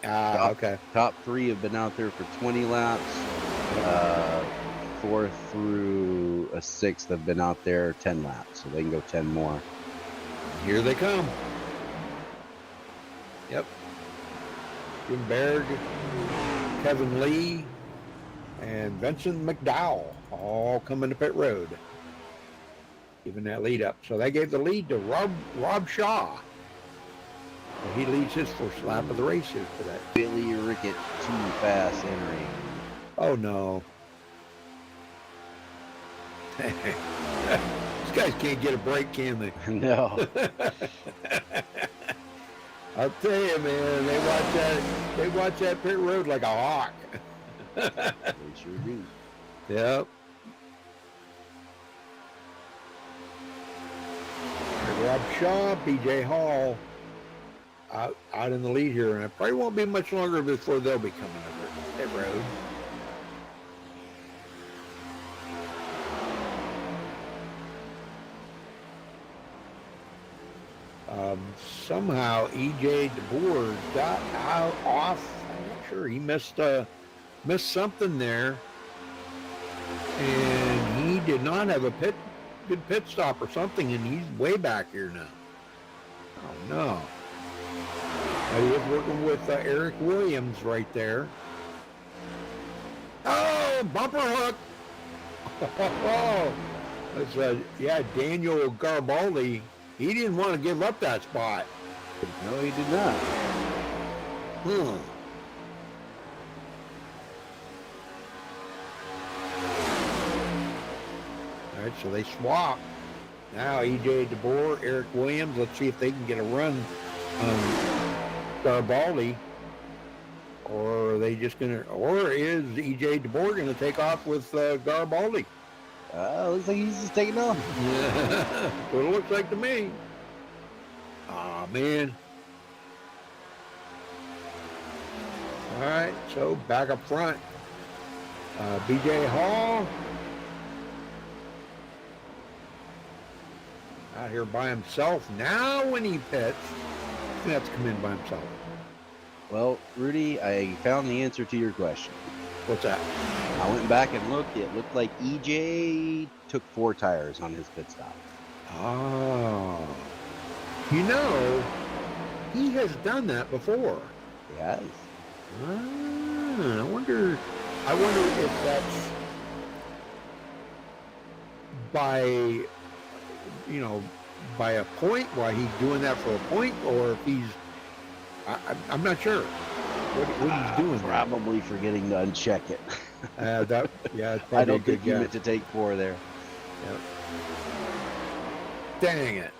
Okay. Top 3 have been out there for 20 laps. 4th through a 6th have been out there 10 laps, so they can go 10 more. Here they come. Yep. Jim Berg, Kevin Lee, and Vincent McDowell all coming to pit road, giving that lead up. So they gave the lead to Rob Shaw. So he leads his first lap of the race here today. Billy Rickett too fast entering. Oh no. These guys can't get a break, can they? No. I'll tell you, man, they watch that pit road like a hawk. They sure do. Yep. Rob Shaw, BJ Hall out in the lead here, and it probably won't be much longer before they'll be coming over pit road. Somehow EJ DeBoer got off. I'm not sure. He missed something there, and he did not have a good pit stop or something, and he's way back here now. Oh no! He was working with Eric Williams right there. Oh, bumper hook! Oh, that's Daniel Garibaldi. He didn't want to give up that spot. No, he did not. All right, so they swap. Now EJ DeBoer, Eric Williams. Let's see if they can get a run on Garibaldi. Or are they just gonna? Or is EJ DeBoer gonna take off with Garibaldi? Looks like he's just taking off. Yeah, that's what it looks like to me. Aw, man. All right, so back up front. BJ Hall. Out here by himself. Now when he pits, he has to come in by himself. Well, Rudy, I found the answer to your question. What's that? I went back and looked. It looked like EJ took 4 tires on his pit stop. Oh. You know, he has done that before. He has. I wonder if that's by a point, why he's doing that for a point, or if he's, I'm not sure what he's doing. Probably forgetting to uncheck it. It's probably I don't a good think he meant guess. to take 4 there. Yep. Dang it.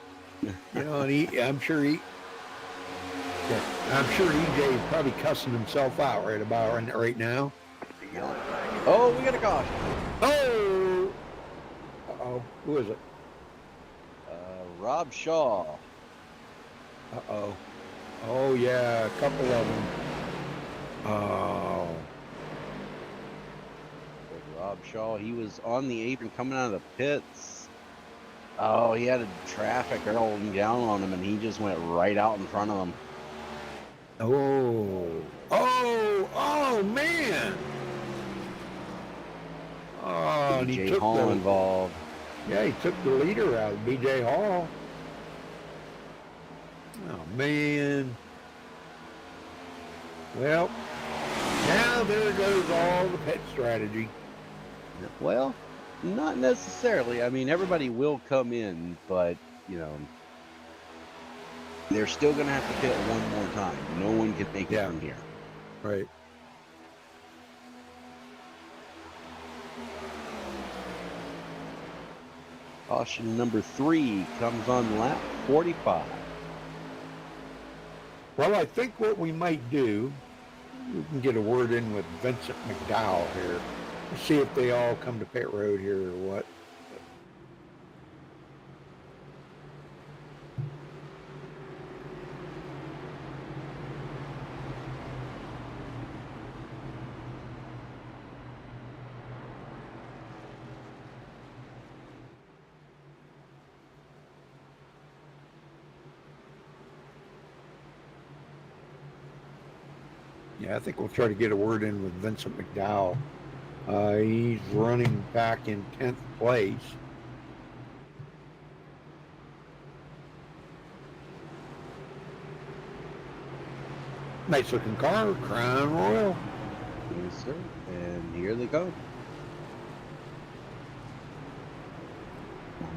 And I'm sure EJ is probably cussing himself out right now. Oh, we got a caution. Oh! Uh-oh. Who is it? Rob Shaw. Uh-oh. Oh, yeah, a couple of them. Oh. Rob Shaw, he was on the apron coming out of the pits. Oh, he had a traffic rolling down on him, and he just went right out in front of him. Oh, man. Oh, and he BJ took Hall involved. Yeah, he took the leader out, BJ Hall. Oh, man. Well, now there goes all the pet strategy. Well, not necessarily. I mean, everybody will come in, but, you know, they're still going to have to pit one more time. No one can make it from here. Right. Caution number 3 comes on lap 45. Well, I think what we might do, we can get a word in with Vincent McDowell here. Let's see if they all come to pit road here or what. Yeah, I think we'll try to get a word in with Vincent McDowell. He's running back in 10th place. Nice looking car, Crown Royal. Yes, sir. And here they go.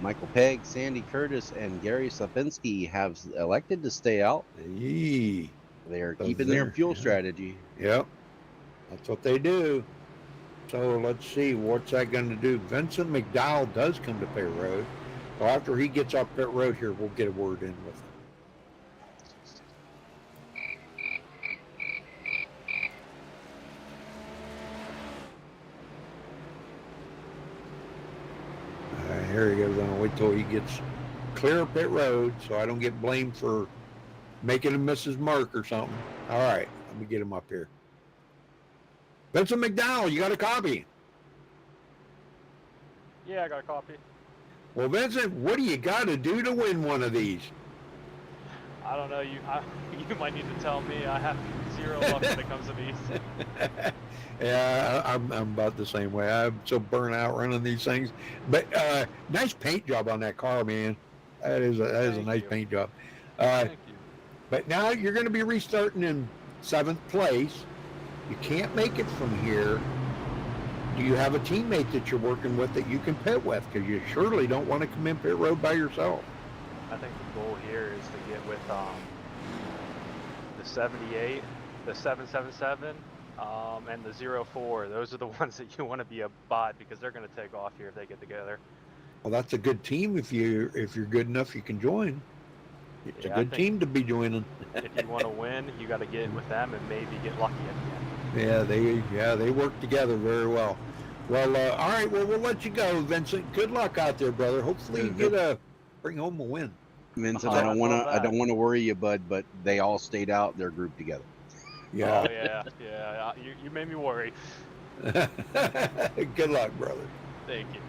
Michael Pegg, Sandy Curtis, and Gary Sapinski have elected to stay out. Yee. They're keeping their fuel strategy. Yep. That's what they do. So let's see, what's that going to do? Vincent McDowell does come to pit road. So after he gets off pit road here, we'll get a word in with him. Here he goes. I'm gonna wait till he gets clear of pit road so I don't get blamed for making him miss his mark or something. All right, let me get him up here. Vincent McDowell, you got a copy? Yeah, I got a copy. Well, Vincent, what do you got to do to win one of these? I don't know. You might need to tell me. I have zero luck when it comes to these. Yeah, I'm about the same way. I'm so burnt out running these things. But nice paint job on that car, man. That is a nice paint job. Thank you. But now you're going to be restarting in 7th place. You can't make it from here. Do you have a teammate that you're working with that you can pit with? Because you surely don't want to come in pit road by yourself. I think the goal here is to get with the 78, the 777, and the 04. Those are the ones that you want to be a bot because they're going to take off here if they get together. Well, that's a good team if you're good enough you can join. It's a good team to be joining. If you want to win, you got to get with them and maybe get lucky at the end. They work together very well. Well, all right. Well, we'll let you go, Vincent. Good luck out there, brother. Hopefully you bring home a win. Vincent, I don't want to worry you, bud, but they all stayed out. They're grouped together. Yeah. Oh yeah. You made me worry. Good luck, brother. Thank you.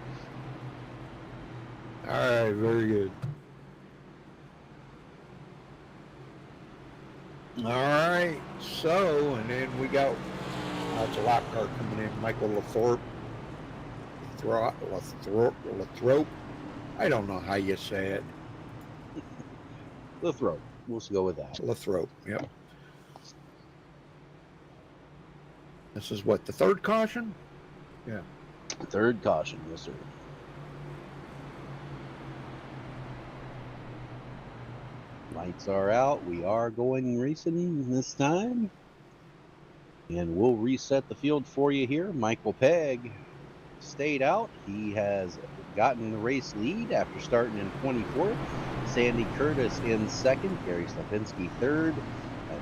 All right, very good. All right, so, and then we got, it's a lap car coming in, Michael Lathrop. I don't know how you say it. Lathrop. We'll go with that. Lathrop, yep. This is what, the third caution? Yeah. Third caution, yes, sir. Lights are out. We are going racing this time. And we'll reset the field for you here. Michael Pegg stayed out. He has gotten the race lead after starting in 24th. Sandy Curtis in 2nd. Gary Slapinski 3rd.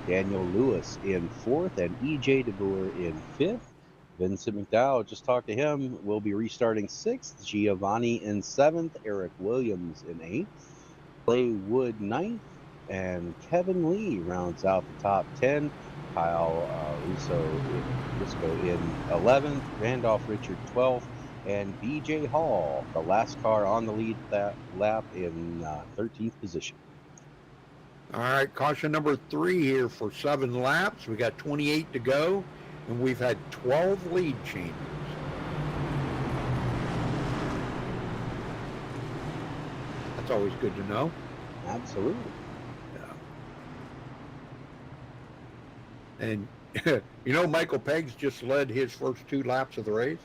Daniel Lewis in 4th. And E.J. DeBoer in 5th. Vincent McDowell, just talked to him, will be restarting 6th. Giovanni in 7th. Eric Williams in 8th. Clay Wood 9th. And Kevin Lee rounds out the top 10. Kyle Risco in 11th. Randolph Richard 12th. And BJ Hall, the last car on the lead that lap, in 13th position. All right, caution number 3 here for 7 laps. We got 28 to go, and we've had 12 lead changes. That's always good to know. Absolutely. And You know, Michael Peggs just led his first 2 laps of the race,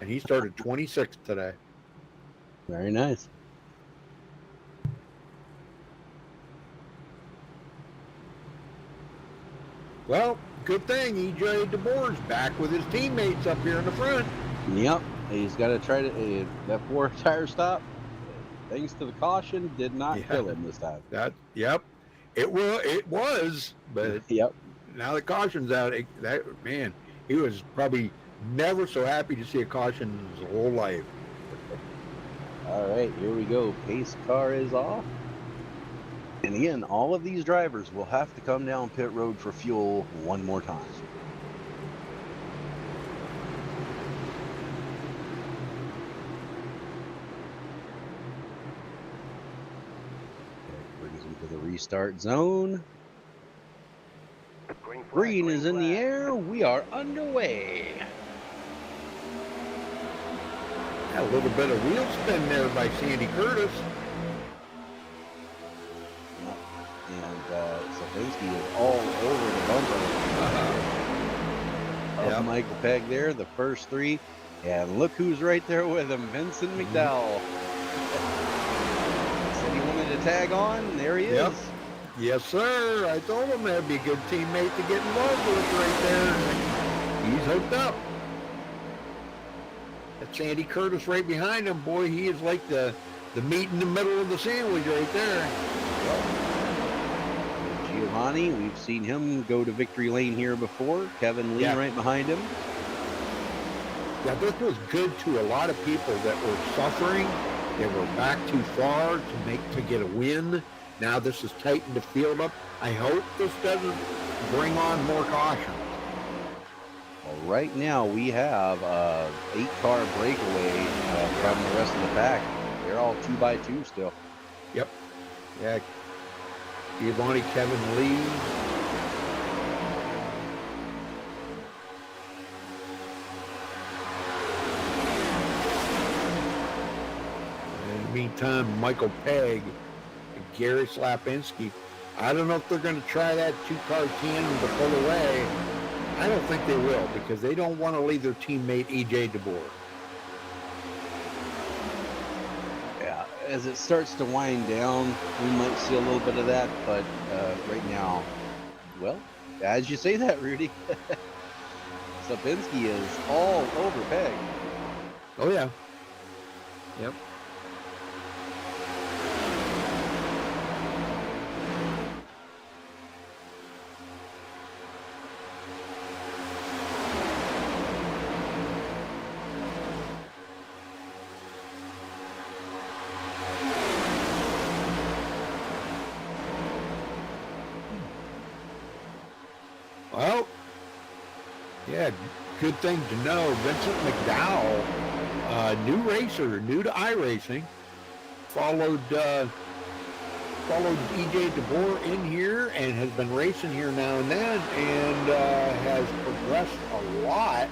and he started 26th today. Very nice. Well, good thing EJ DeBoer's back with his teammates up here in the front. Yep, he's got to try to that 4 tire stop. Thanks to the caution, did not kill him this time. Yep, it was, but Yep. now the caution's out. Man, he was probably never so happy to see a caution in his whole life. All right, here we go. Pace car is off. And again, all of these drivers will have to come down pit road for fuel one more time. That brings them to the restart zone. Green is in the air. We are underway. A little bit of wheel spin there by Sandy Curtis. And Sapinski is all over the bumper of Michael Pegg there, the first 3. And look who's right there with him, Vincent McDowell. Said he wanted to tag on, there he is. Yes, sir. I told him that'd be a good teammate to get involved with right there. He's hooked up. That's Sandy Curtis right behind him. Boy, he is like the meat in the middle of the sandwich right there. Giovanni, we've seen him go to victory lane here before. Kevin Lee right behind him. Yeah, this was good to a lot of people that were suffering. They were back too far to get a win. Now this has tightened the field up. I hope this doesn't bring on more caution. Well, right now we have a 8-car breakaway from the rest of the pack. They're all 2x2 still. Yep. Yeah. Giovanni, Kevin Lee. In the meantime, Michael Pegg and Gary Slapinski. I don't know if they're going to try that 2-car tandem to pull away. I don't think they will because they don't want to leave their teammate EJ DeBoer. Yeah, as it starts to wind down, we might see a little bit of that, but right now, well, as you say that, Rudy, Sapinski is all over Pegg. Oh, yeah. Yep. Well, yeah, good thing to know. Vincent McDowell, new racer, new to iRacing, followed EJ DeBoer in here and has been racing here now and then and has progressed a lot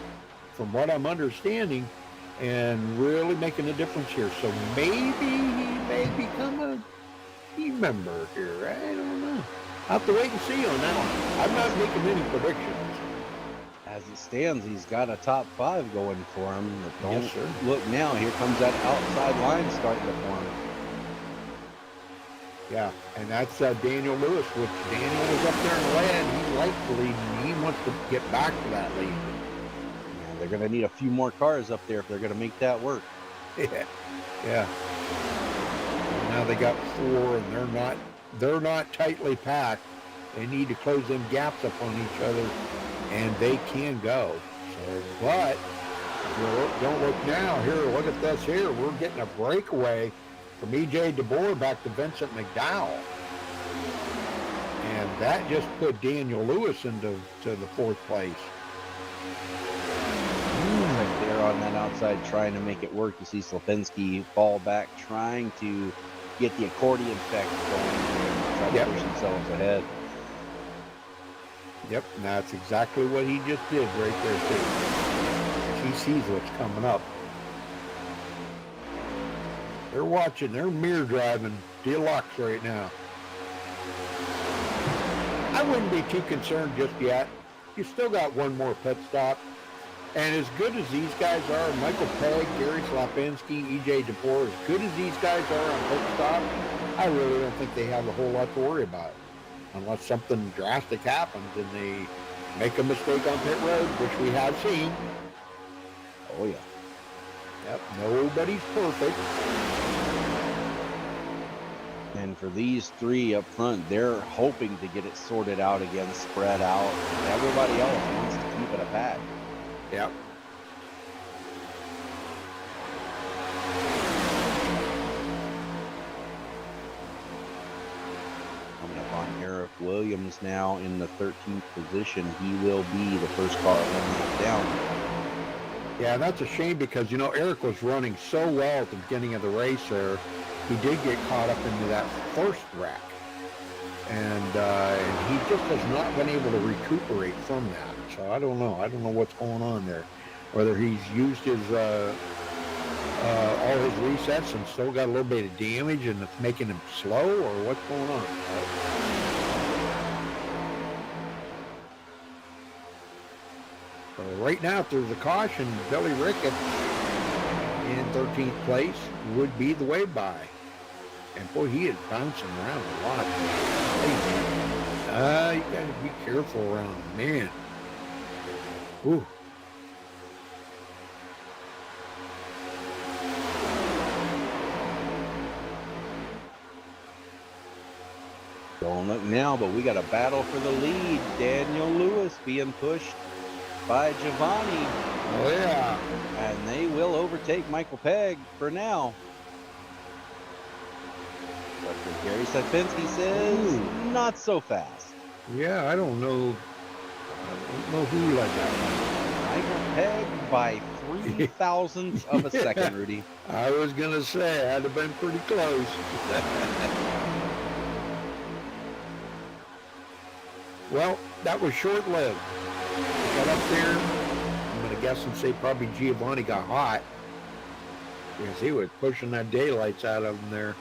from what I'm understanding and really making a difference here. So maybe he may become a team member here. I don't know. I'll have to wait and see on that one. I'm not making any predictions. As it stands, he's got a top 5 going for him. But don't Yes, sir. look now. Here comes that outside line starting to form. Yeah, and that's Daniel Lewis, which Daniel was up there and led. He liked the lead, and he wants to get back to that lead. Yeah, they're going to need a few more cars up there if they're going to make that work. Yeah. Now they got 4, and they're not tightly packed. They need to close them gaps up on each other, and they can go. So, but don't look now. Here, look at this here. We're getting a breakaway from EJ DeBoer back to Vincent McDowell. And that just put Daniel Lewis into the 4th place. Right there on that outside trying to make it work. You see Slapinski fall back trying to get the accordion effect going. Try to push themselves ahead. Yep, and that's exactly what he just did right there, too. He sees what's coming up. They're watching. They're mirror driving deluxe right now. I wouldn't be too concerned just yet you still got one more pit stop. And as good as these guys are, Michael Pegg, Gary Slapinski, EJ DeBoer, as good as these guys are on pit stop, I really don't think they have a whole lot to worry about. Unless something drastic happens and they make a mistake on pit road, which we have seen. Oh, yeah. Yep, nobody's perfect. And for these three up front, they're hoping to get it sorted out again, spread out. Everybody else wants to keep it a pack. Yep. Coming up on Eric Williams now in the 13th position. He will be the first car eliminated down. Yeah, that's a shame because, Eric was running so well at the beginning of the race there. He did get caught up into that first wreck. And he just has not been able to recuperate from that. So I don't know. I don't know what's going on there. Whether he's used his all his resets and still got a little bit of damage and it's making him slow, or what's going on. So right now, if there's a caution, Billy Ricketts in 13th place would be the way by. And boy, he is bouncing around a lot. You gotta be careful around him, man. Ooh. Don't look now, but we got a battle for the lead. Daniel Lewis being pushed by Giovanni. Oh, yeah. And they will overtake Michael Pegg for now. But for Gary Sapinski says, not so fast. Yeah, I don't know who led that Michael Pegg by 3,000ths of a second, Rudy. I was going to say, I'd have been pretty close. Well, that was short-lived. He got up there. I'm going to guess and say probably Giovanni got hot because he was pushing that daylights out of him there.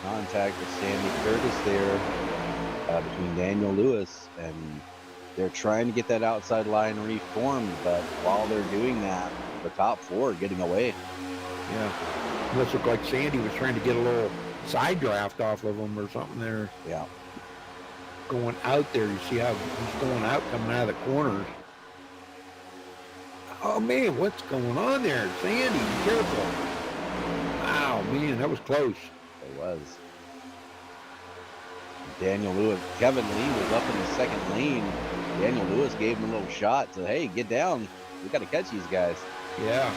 Contact with Sandy Curtis there between Daniel Lewis, and they're trying to get that outside line reformed, but while they're doing that, the top four are getting away. Yeah. This looked like Sandy was trying to get a little side draft off of him or something there. Yeah. Going out there, you see how he's going out, coming out of the corners. Oh man, what's going on there? Sandy, be careful. Wow, man, that was close. It was. Daniel Lewis, Kevin Lee was up in the second lane. Daniel Lewis gave him a little shot, said, hey, get down. We got to catch these guys. Yeah.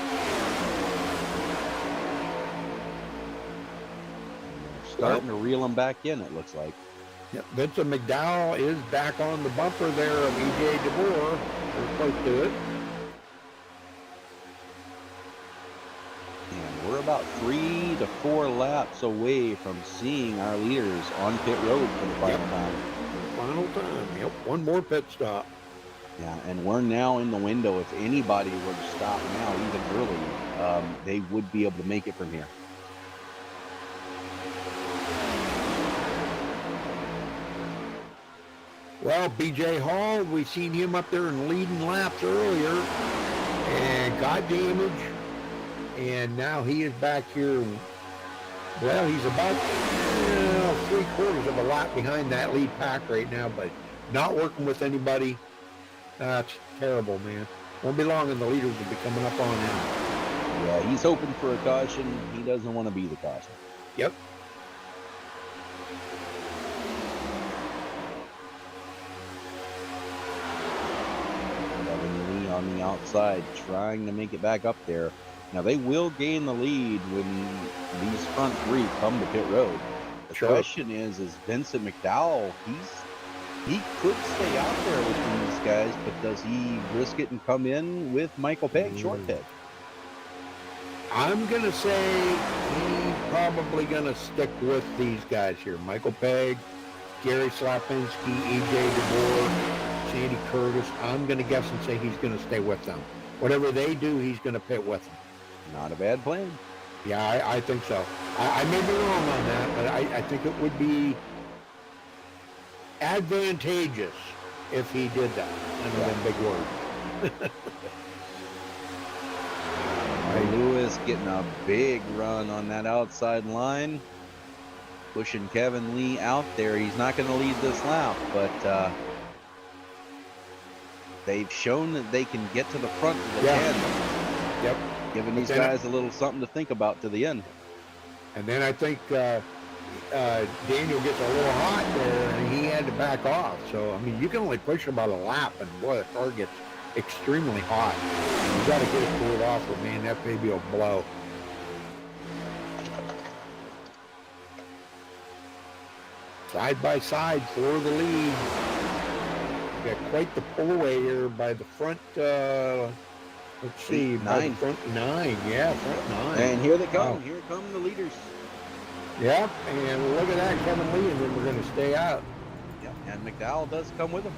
Starting to reel them back in, it looks like. Yep, Vincent McDowell is back on the bumper there of EJ DeBoer. We're close to it. And we're about 3 to 4 laps away from seeing our leaders on pit road for the final time. Final time, yep. One more pit stop. Yeah, and we're now in the window. If anybody were to stop now, even early, they would be able to make it from here. Well, BJ Hall, we seen him up there in leading laps earlier and got damage. And now he is back here. Well, he's about 3/4 of a lap behind that lead pack right now, but not working with anybody. That's terrible, man. Won't be long and the leaders will be coming up on him. Yeah, he's hoping for a caution. He doesn't want to be the caution. Yep. On the outside, trying to make it back up there. Now they will gain the lead when these front three come to pit road. The question is Vincent McDowell, he could stay out there with these guys, but does he risk it and come in with Michael Pegg short pit? I'm gonna say he's probably gonna stick with these guys here. Michael Pegg, Gary Slapinski, EJ DeBoer, Sandy Curtis. I'm going to guess and say he's going to stay with them. Whatever they do, he's going to pit with them. Not a bad plan. Yeah, I think so. I may be wrong on that, but I think it would be advantageous if he did that. I know them big words. Lewis getting a big run on that outside line, pushing Kevin Lee out there. He's not going to lead this lap, but they've shown that they can get to the front of the end. Yep. Giving these guys a little something to think about to the end. And then I think Daniel gets a little hot there, and he had to back off. So, I mean, you can only push about a lap, and boy, the car gets extremely hot. You got to get it cooled off, or man, that baby will blow. Side by side for the lead. Got quite the pull away here by the front. Let's see, nine. Front 9. Yeah, front 9. And here they come. Wow. Here come the leaders. Yep, and look at that, Kevin Lee, and then we're going to stay out. Yep, and McDowell does come with them.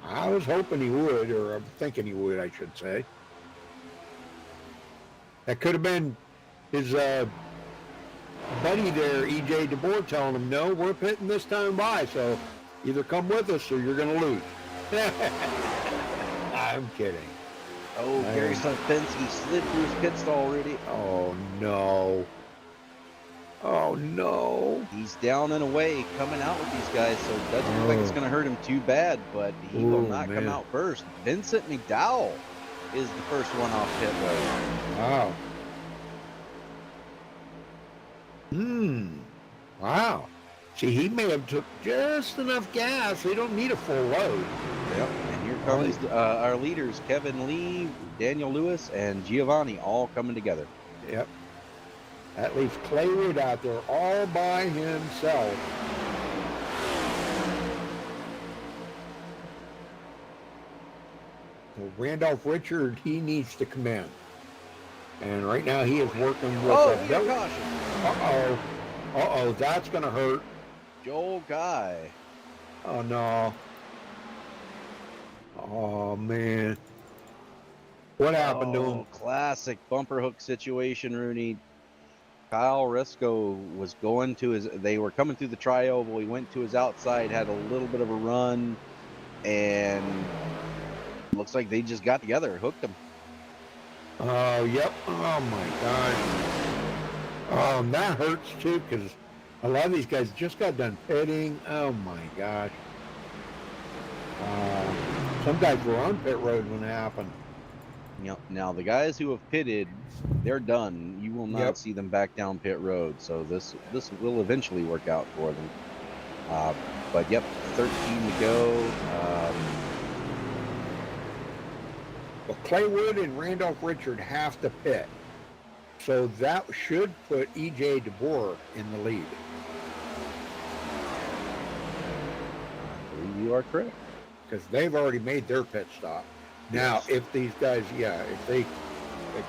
I was hoping he would, or I'm thinking he would, I should say. That could have been his buddy there, E.J. DeBoer, telling him, no, we're pitting this time by, so either come with us or you're going to lose. I'm kidding. Oh, Gary Slepinski slid through his pit stall already. Oh, no. Oh, no. He's down and away coming out with these guys, so it doesn't look like it's going to hurt him too bad, but he will not come out first. Vincent McDowell is the first one off pit road. Wow. Wow. See, he may have took just enough gas. He don't need a full load. Yep. And here comes our leaders, Kevin Lee, Daniel Lewis, and Giovanni, all coming together. Yep. That leaves Clay Wood out there all by himself. So Randolph Richard, he needs to come in. And right now he is working with leader caution. Uh-oh, that's going to hurt. Joel Guy. Oh, no. Oh, man. What happened to him? Classic bumper hook situation, Rooney. Kyle Risco was going to they were coming through the tri-oval. He went to his outside, had a little bit of a run, and looks like they just got together, hooked him. Oh, yep. Oh, my God. That hurts, too, because a lot of these guys just got done pitting. Oh, my gosh. Some guys were on pit road when it happened. Yep. Now, the guys who have pitted, they're done. You will not see them back down pit road, so this will eventually work out for them. But, yep, 13 to go. Well, Claywood and Randolph Richard have to pit. So that should put E.J. DeBoer in the lead. I believe you are correct. Because they've already made their pit stop. Now, if these guys, if they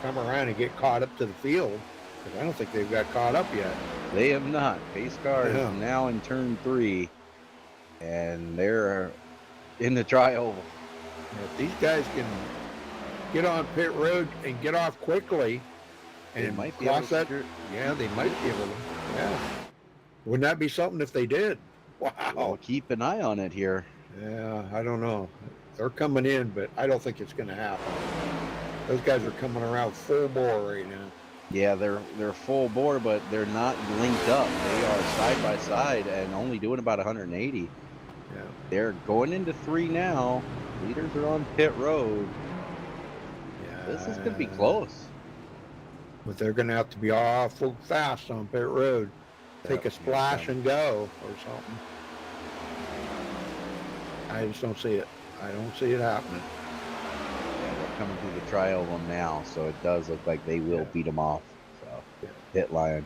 come around and get caught up to the field, because I don't think they've got caught up yet. They have not. Pace car is now in turn 3, and they're in the tri-oval. If these guys can get on pit road and get off quickly, and they might be able to they might be able to. Yeah. Wouldn't that be something if they did? Wow. We'll keep an eye on it here. Yeah, I don't know. They're coming in, but I don't think it's going to happen. Those guys are coming around full bore right now. Yeah, they're full bore, but they're not linked up. They are side by side and only doing about 180. Yeah. They're going into 3 now. Leaders are on pit road. Yeah. This is going to be close. But they're going to have to be awful fast on pit road. Take a splash and go or something. I just don't see it. I don't see it happening. Yeah, they're coming through the tri-oval now, so it does look like they will beat them off. So, pit line.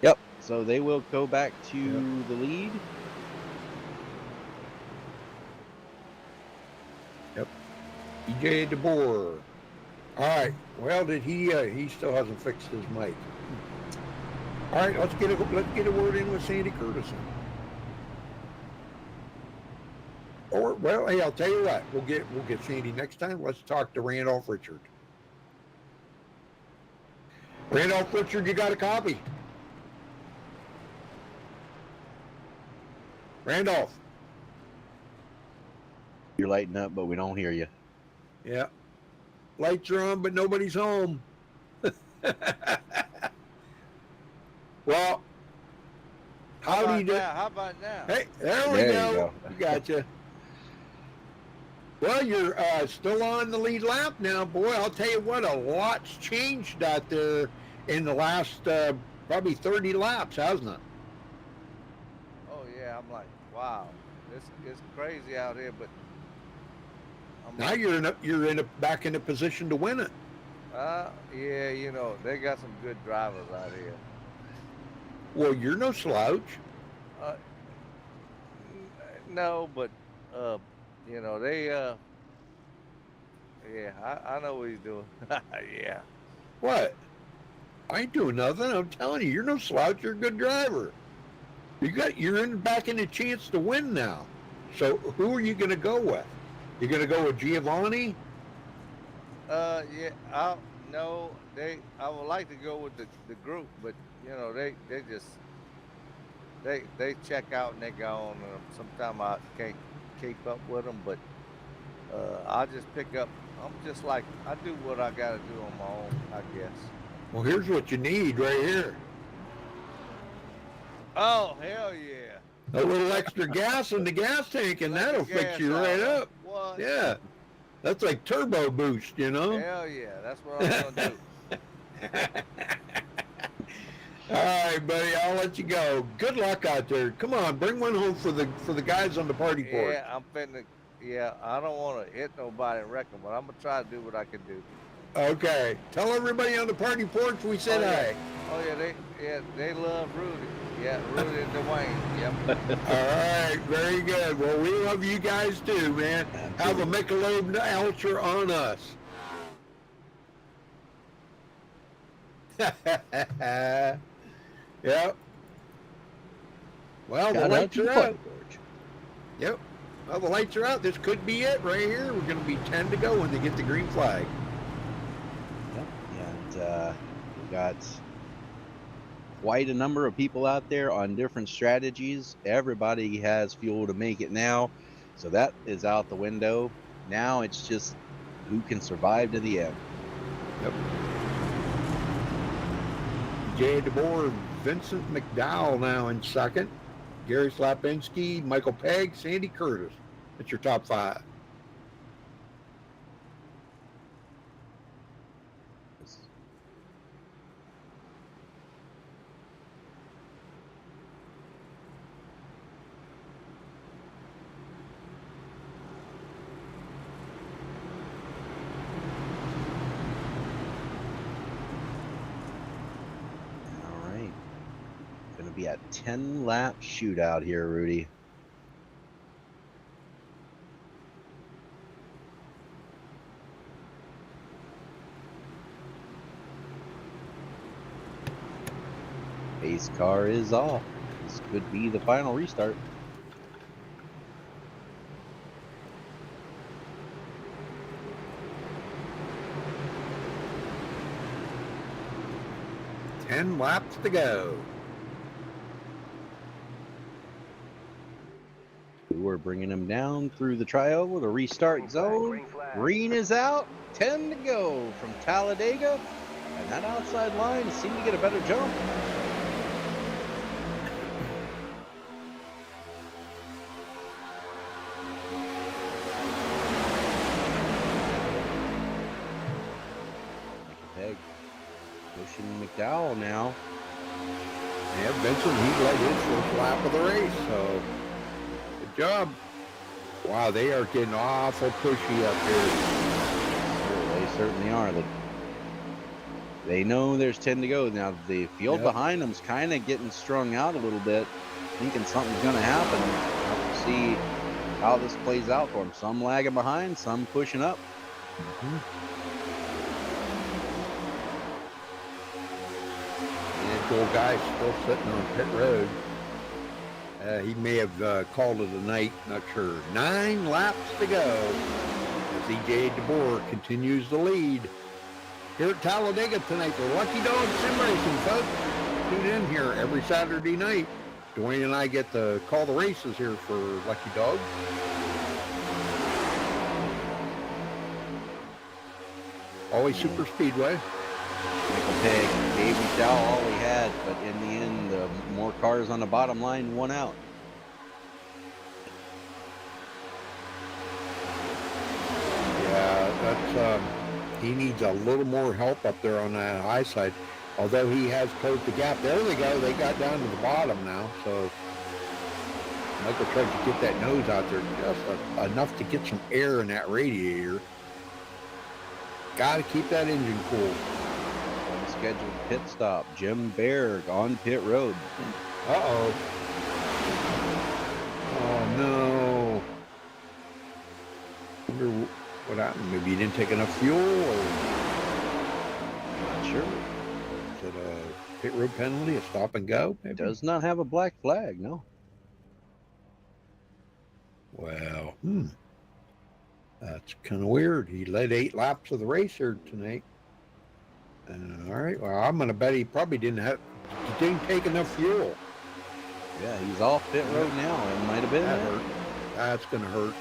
Yep, so they will go back to the lead. Yep. E.J. DeBoer. All right. Well, did he still hasn't fixed his mic. All right, let's get a word in with Sandy Curtison. Or, well, hey, I'll tell you what. We'll get Sandy next time. Let's talk to Randolph Richard. Randolph Richard, you got a copy? Randolph. You're lighting up, but we don't hear you. Yeah. Lights are on, but nobody's home. Well, How howdy do. about now? Hey, there we There you go. go. We gotcha. Well, you're still on the lead lap now. Boy, I'll tell you what, a lot's changed out there in the last probably 30 laps, hasn't it? Oh yeah, I'm like, wow, it's crazy out here, but Now you're back in a position to win it. yeah, you know, they got some good drivers out here. Well, you're no slouch. No, but you know, they yeah, I know what he's doing. Yeah. What? I ain't doing nothing. I'm telling you, you're no slouch. You're a good driver. You're back in a chance to win now. So who are you going to go with? You're going to go with Giovanni? Yeah, I would like to go with the group, but you know, they just they check out and they go on, and sometimes I can't keep up with them, but I just pick up. I'm just like, I do what I got to do on my own, I guess. Well, here's what you need right here. Oh, hell yeah. A little extra gas in the gas tank, and that'll fix you right up. What? Yeah. That's like turbo boost, you know? Hell yeah, that's what I'm going to do. All right, buddy, I'll let you go. Good luck out there. Come on, bring one home for the guys on the party porch. Yeah, I'm finna. Yeah, I don't want to hit nobody and wreck them, but I'm gonna try to do what I can do. Okay, tell everybody on the party porch we said hi. Oh yeah, they love Rudy. Yeah, Rudy and Dwayne. Yep. All right, very good. Well, we love you guys too, man. Have a Michelob Ultra on us. Yep. Well, the lights are out. Yep. Well, the lights are out. This could be it right here. We're going to be 10 to go when they get the green flag. Yep. And we got quite a number of people out there on different strategies. Everybody has fuel to make it now. So that is out the window. Now it's just who can survive to the end. Yep. Jay DeBoer, Vincent McDowell now in second. Gary Slapinski, Michael Pegg, Sandy Curtis. That's your top five. Be a 10-lap shootout here, Rudy. Pace car is off. This could be the final restart. Ten laps to go. We're bringing him down through the trioval, the restart zone. Green is out, 10 to go from Talladega, and that outside line seemed to get a better jump. Pegg pushing McDowell now. Yeah, Vincent, he led his first lap of the race, so good job. Wow, they are getting awful pushy up here. They certainly are. They know there's 10 to go. Now, the field behind them's kind of getting strung out a little bit, thinking something's going to happen. We'll have to see how this plays out for them. Some lagging behind, some pushing up. The old guy's still sitting on pit road. He may have called it a night, not sure. 9 laps to go as E.J. DeBoer continues the lead. Here at Talladega tonight, the Lucky Dog Sim Racing, folks. Tune in here every Saturday night. Dwayne and I get to call the races here for Lucky Dog. Always Superspeedway. Michael Pegg gave McDowell all he had, but in the end, the more cars on the bottom line won out. Yeah, that's he needs a little more help up there on that high side. Although he has closed the gap. There they go. They got down to the bottom now. So Michael tried to get that nose out there just enough to get some air in that radiator. Got to keep that engine cool. Scheduled pit stop. Jim Berg on pit road. Uh-oh. Oh, no. Wonder what happened. Maybe he didn't take enough fuel, or Not sure. is it a pit road penalty, a stop and go? Maybe? Does not have a black flag, no. Well, that's kind of weird. He led 8 laps of the race here tonight. All right. Well, I'm going to bet he probably didn't take enough fuel. Yeah, he's off pit road now. It might have been That that. hurt. That's going to hurt.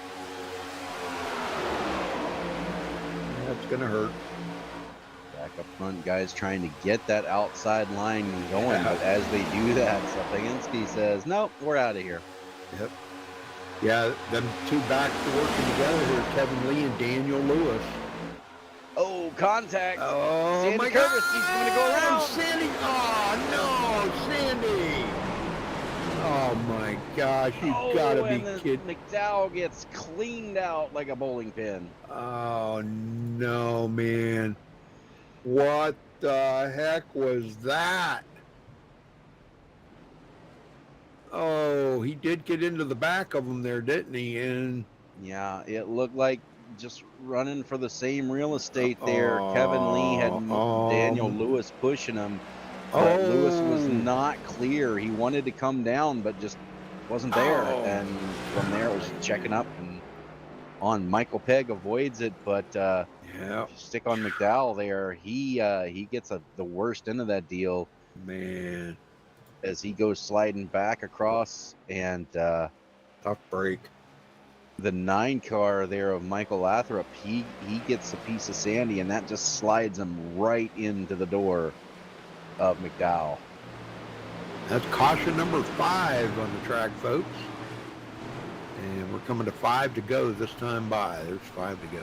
That's going to hurt. Back up front, guys trying to get that outside line going, Yeah. but as they do that, Sapaginski says, nope, we're out of here. Yep. Yeah, them two back to working together here, Kevin Lee and Daniel Lewis. Oh, contact. Oh, Sandy my Curtis, God. he's going to go around. Sandy. Oh, no, Sandy. Oh, my gosh. You've got to be and then kidding. McDowell gets cleaned out like a bowling pin. Oh, no, man. What the heck was that? Oh, he did get into the back of him there, didn't he? And Yeah, it looked like just running for the same real estate there. Kevin Lee had Daniel Lewis pushing him, but Lewis was not clear. He wanted to come down, but just wasn't there. And from there, it was checking up and on. Michael Pegg avoids it, but yeah, if you stick on McDowell there, he gets the worst end of that deal man, as he goes sliding back across, and tough break. the 9 car there of Michael Lathrop, he gets a piece of Sandy, and that just slides him right into the door of McDowell. That's caution number 5 on the track, folks. And we're coming to 5 to go this time by. There's 5 to go.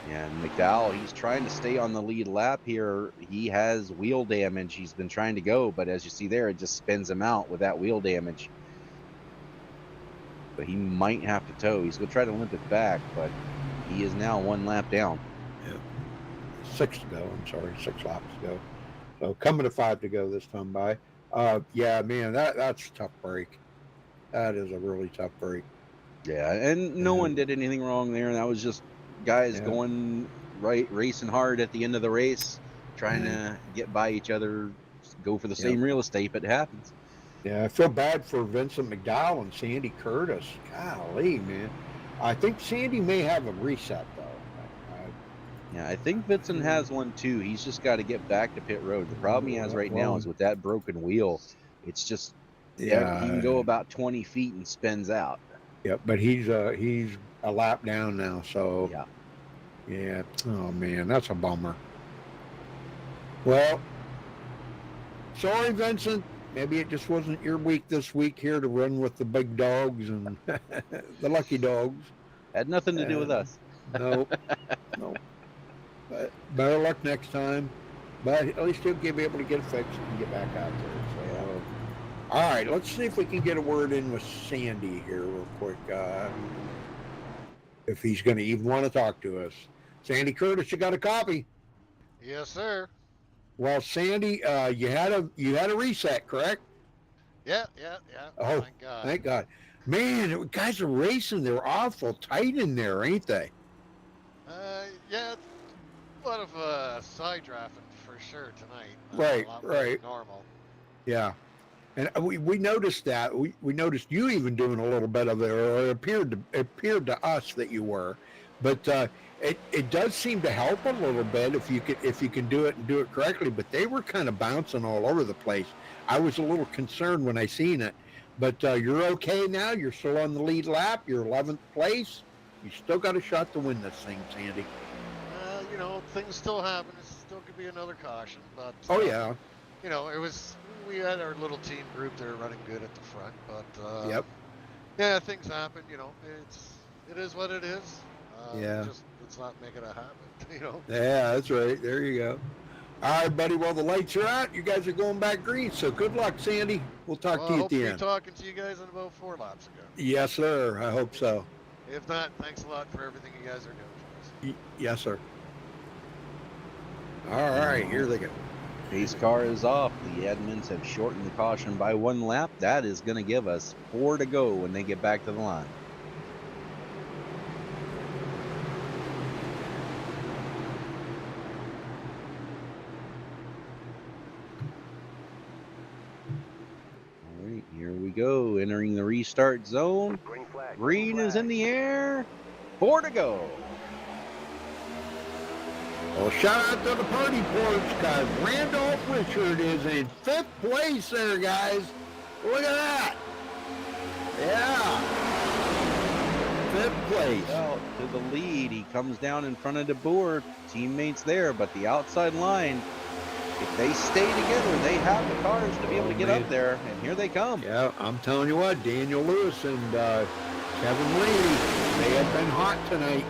And McDowell, he's trying to stay on the lead lap here. He has wheel damage. He's been trying to go, but as you see there, it just spins him out with that wheel damage. But he might have to tow. He's going to try to limp it back, but he is now 1 lap down. Yeah. 6 to go. I'm sorry, 6 laps to go. So coming to 5 to go this time by. Yeah, man, that's a tough break. That is a really tough break. Yeah, and no one did anything wrong there. That was just guys going right, racing hard at the end of the race, trying to get by each other, go for the same real estate, but it happens. Yeah, I feel bad for Vincent McDowell and Sandy Curtis. Golly, man. I think Sandy may have a reset, though. Yeah, I think Vincent has one, too. He's just got to get back to pit road. The problem he has right now is with that broken wheel. It's just, he can go about 20 feet and spins out. Yeah, but he's a lap down now, so yeah. Oh man, that's a bummer. Well, sorry, Vincent. Maybe it just wasn't your week this week here to run with the big dogs and the lucky dogs. Had nothing to do with us. No. But better luck next time. But at least you'll be able to get it fixed and get back out there. So, all right, let's see if we can get a word in with Sandy here real quick. If he's going to even want to talk to us. Sandy Curtis, you got a copy? Yes, sir. Well, Sandy, you had a reset, correct? Yeah. Oh, thank God. Thank God. Man, guys are racing. They're awful tight in there, ain't they? Yeah, a lot of side drafting for sure tonight. Right, a lot more than right. Normal. Yeah. And we noticed that. We noticed you even doing a little bit of it, or it appeared to us that you were. But it does seem to help a little bit if you can do it and do it correctly. But they were kind of bouncing all over the place. I was a little concerned when I seen it. But you're okay now. You're still on the lead lap. You're 11th place. You still got a shot to win this thing, Sandy. you know, things still happen. It still could be another caution, but Oh yeah. you know, we had our little team group there running good at the front, but Yep. yeah, things happen. You know, it is what it is. Yeah. Just let's not make it a habit. You know. Yeah, that's right. There you go. All right, buddy. Well, the lights are out. You guys are going back green. So good luck, Sandy. We'll talk to you at the end. Talking to you guys in about 4 laps ago. Yes, sir. I hope so. If not, thanks a lot for everything you guys are doing for us. Yes, sir. All right, here they go. Pace car is off. The admins have shortened the caution by 1 lap. That is going to give us 4 to go when they get back to the line. All right, here we go. Entering the restart zone. Green flag. Green is in the air. 4 to go. Well, shout out to the party porch, guys. Randolph Richard is in 5th place there, guys. Look at that. Yeah. 5th place. Out to the lead. He comes down in front of DeBoer. Teammates there, but the outside line, if they stay together, they have the cars to be able to get up there, and here they come. Yeah, I'm telling you what, Daniel Lewis and Kevin Lee, they have been hot tonight.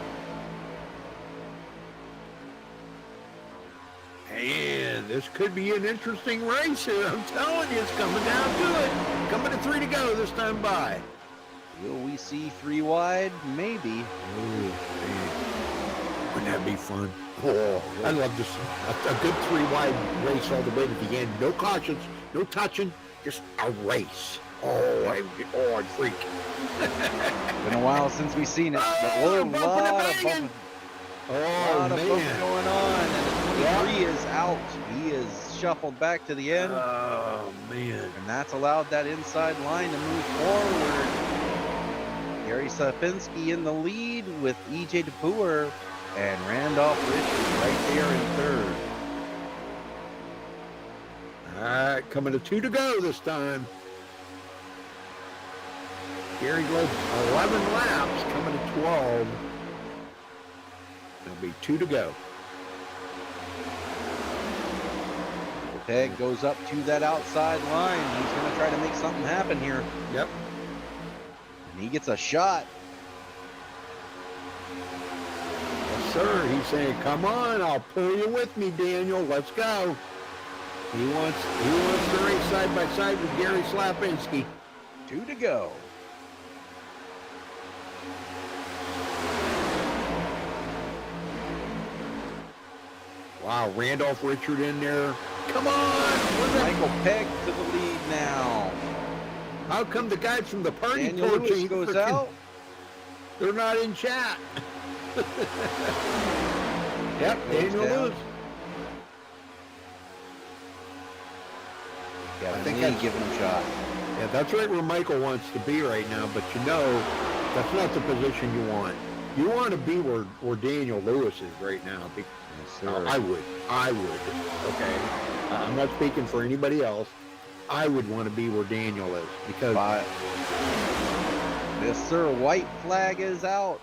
And this could be an interesting race here. I'm telling you, it's coming down to it. Coming to 3 to go this time by. Will we see 3 wide? Maybe. Ooh, man. Wouldn't that be fun? Oh, I love this. A good 3 wide race all the way to the end. No cautions, no touching, just a race. I'd freak. Been a while since we've seen it. But Oh, a lot of bumping man. going on. And the 23 is out. He is shuffled back to the end. Oh, man. And that's allowed that inside line to move forward. Gary Sapinski in the lead with EJ DePuer and Randolph Richards right there in 3rd. All right, coming to 2 to go this time. Gary goes 11 laps, coming to 12. There'll be 2 to go. Peg goes up to that outside line. He's going to try to make something happen here. Yep. And he gets a shot. Yes, sir. He's saying, come on, I'll pull you with me, Daniel. Let's go. He wants to race side by side with Gary Slapinski. 2 to go. Wow, Randolph Richard in there. Come on! Michael Pegg to the lead now. How come the guys from the party Daniel porch Lewis ain't goes freaking- out. They're not in chat. Yep, Goes Daniel down. Lewis. Yeah, I think Lee that's- giving him a shot. Yeah, that's right where Michael wants to be right now, but you know, that's not the position you want. You want to be where Daniel Lewis is right now. Yes, sir. I would. Okay. I'm not speaking for anybody else. I would want to be where Daniel is because Yes, sir. White flag is out.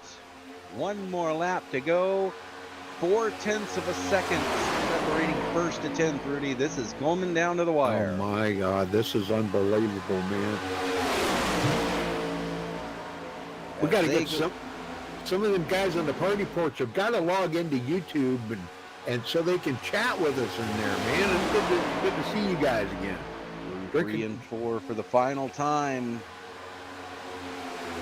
1 more lap to go. 0.4 of a second separating 1st to 10th, Rudy. This is coming down to the wire. oh my God, this is unbelievable, man. We got to get some of them guys on the party porch have got to log into YouTube and so they can chat with us in there, man. It's good to see you guys again. 3 and 4 for the final time.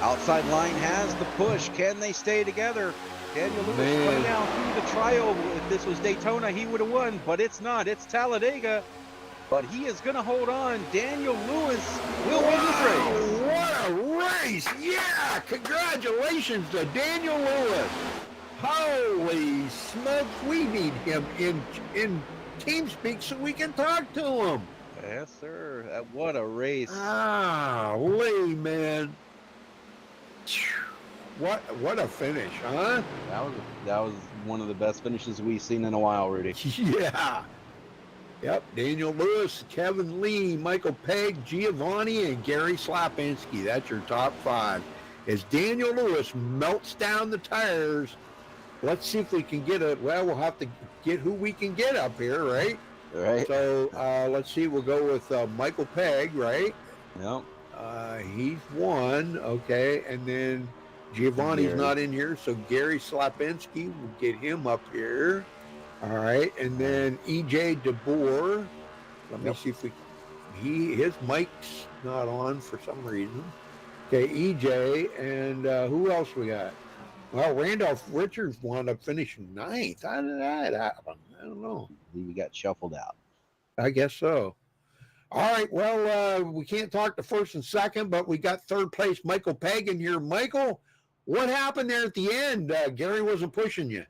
Outside line has the push. Can they stay together? Daniel Lewis Man. coming down through the trioval. If this was Daytona, he would have won, but it's not. It's Talladega. But he is going to hold on. Daniel Lewis will win this race. What a race! Yeah! Congratulations to Daniel Lewis. Holy smokes, we need him in TeamSpeak so we can talk to him. Yes, sir. What a race. Lee, man. What a finish, huh? That was one of the best finishes we've seen in a while, Rudy. Yeah. Yep, Daniel Lewis, Kevin Lee, Michael Pegg, Giovanni, and Gary Slapinski. That's your top 5. As Daniel Lewis melts down the tires let's see if we can get it. Well, we'll have to get who we can get up here, right? Right. So let's see. We'll go with Michael Pegg, right? Yep. He's one, okay, and then Giovanni's Gary. not in here, so Gary Slapinski will get him up here. All right, and then EJ DeBoer. Let me see if his mic's not on for some reason. Okay, EJ, and who else we got? Well, Randolph Richards wound up finishing 9th. How did that happen? I don't know. He got shuffled out. I guess so. All right. Well, we can't talk to first and second, but we got third place Michael Pagan here. Michael, what happened there at the end? Gary wasn't pushing you.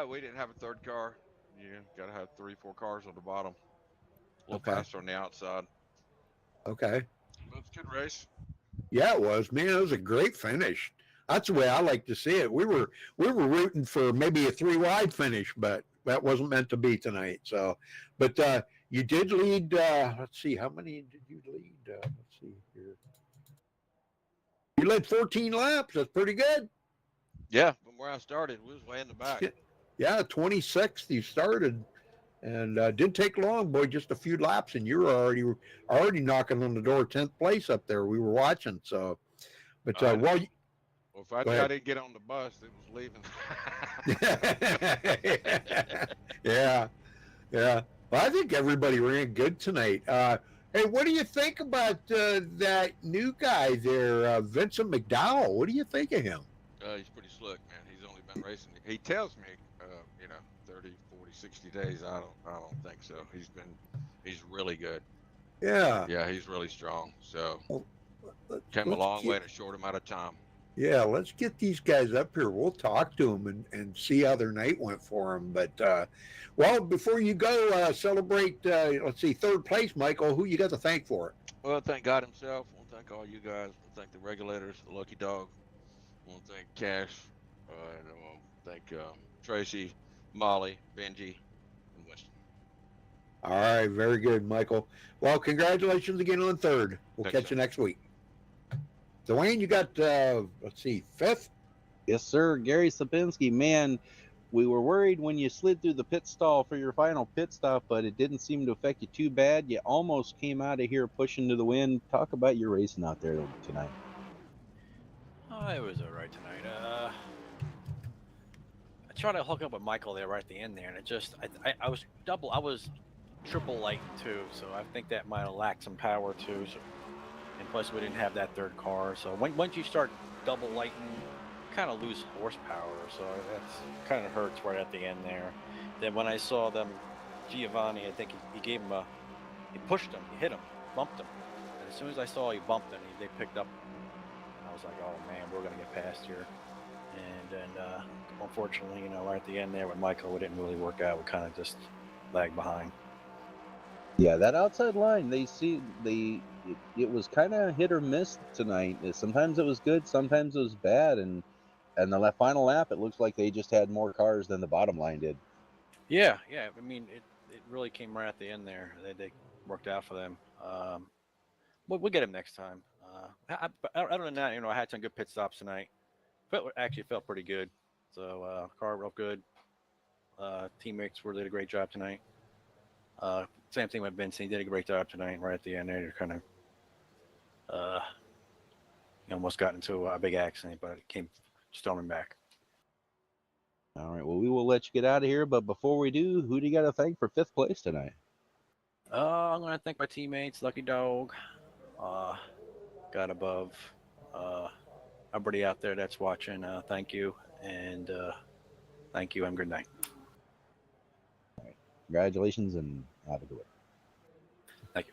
We didn't have a third car. You got to have 3-4 cars on the bottom. A little faster on the outside. Okay. But it's a good race. Yeah, it was. Man, it was a great finish. That's the way I like to see it. We were rooting for maybe a 3-wide finish, but that wasn't meant to be tonight. So, but you did lead. Let's see, how many did you lead? Let's see here. You led 14 laps. That's pretty good. Yeah, from where I started, we was way in the back. Yeah, 26th you started, and didn't take long, boy. Just a few laps, and you were already knocking on the door, 10th place up there. We were watching. So, but Well, if I didn't get on the bus, it was leaving. yeah. Well, I think everybody ran good tonight. Hey, what do you think about that new guy there, Vincent McDowell? What do you think of him? He's pretty slick, man. He's only been racing. He tells me, 30, 40, 60 days. I don't think so. He's really good. Yeah. Yeah, he's really strong. So Came a long way in a short amount of time. Yeah, let's get these guys up here. We'll talk to them and see how their night went for them. But, well, before you go celebrate, let's see, third place, Michael, who you got to thank for it? Well, thank God himself. I want to thank all you guys. I want to thank the regulators, the Lucky Dog. I want to thank Cash. And I want to thank Tracy, Molly, Benji, and Winston. All right, very good, Michael. Well, congratulations again on third. We'll catch you next week. Dwayne, you got, let's see, 5th? Yes, sir. Gary Sapinski, man, we were worried when you slid through the pit stall for your final pit stop, but it didn't seem to affect you too bad. You almost came out of here pushing to the wind. Talk about your racing out there tonight. Oh, it was all right tonight. I tried to hook up with Michael there right at the end there, and it just, I was triple light too, so I think that might have lacked some power too. So, and plus we didn't have that third car, so once you start double lighting, you kind of lose horsepower, so that's kind of hurts right at the end there. Then when I saw them, Giovanni, I think he gave him he pushed him, he hit him, bumped him, and as soon as I saw he bumped him, they picked up, and I was like, oh man, we're gonna get past here. And then unfortunately, right at the end there with Michael, it didn't really work out. We kind of just lagged behind. Yeah, that outside line, it was kind of hit or miss tonight. Sometimes it was good, sometimes it was bad, and the final lap, it looks like they just had more cars than the bottom line did. Yeah. I mean, it really came right at the end there. They worked out for them. We'll get them next time. Other than that, I had some good pit stops tonight. Actually felt pretty good. So car real good. Teammates did a great job tonight. Same thing with Vincent. He did a great job tonight. Right at the end, they kind of almost got into a big accident, but it came storming back. All right. Well, we will let you get out of here, but before we do, who do you got to thank for 5th place tonight? I'm gonna thank my teammates, Lucky Dog, God Above, everybody out there that's watching. Thank you, and thank you, and good night. All right. Congratulations, and have a good one. Thank you.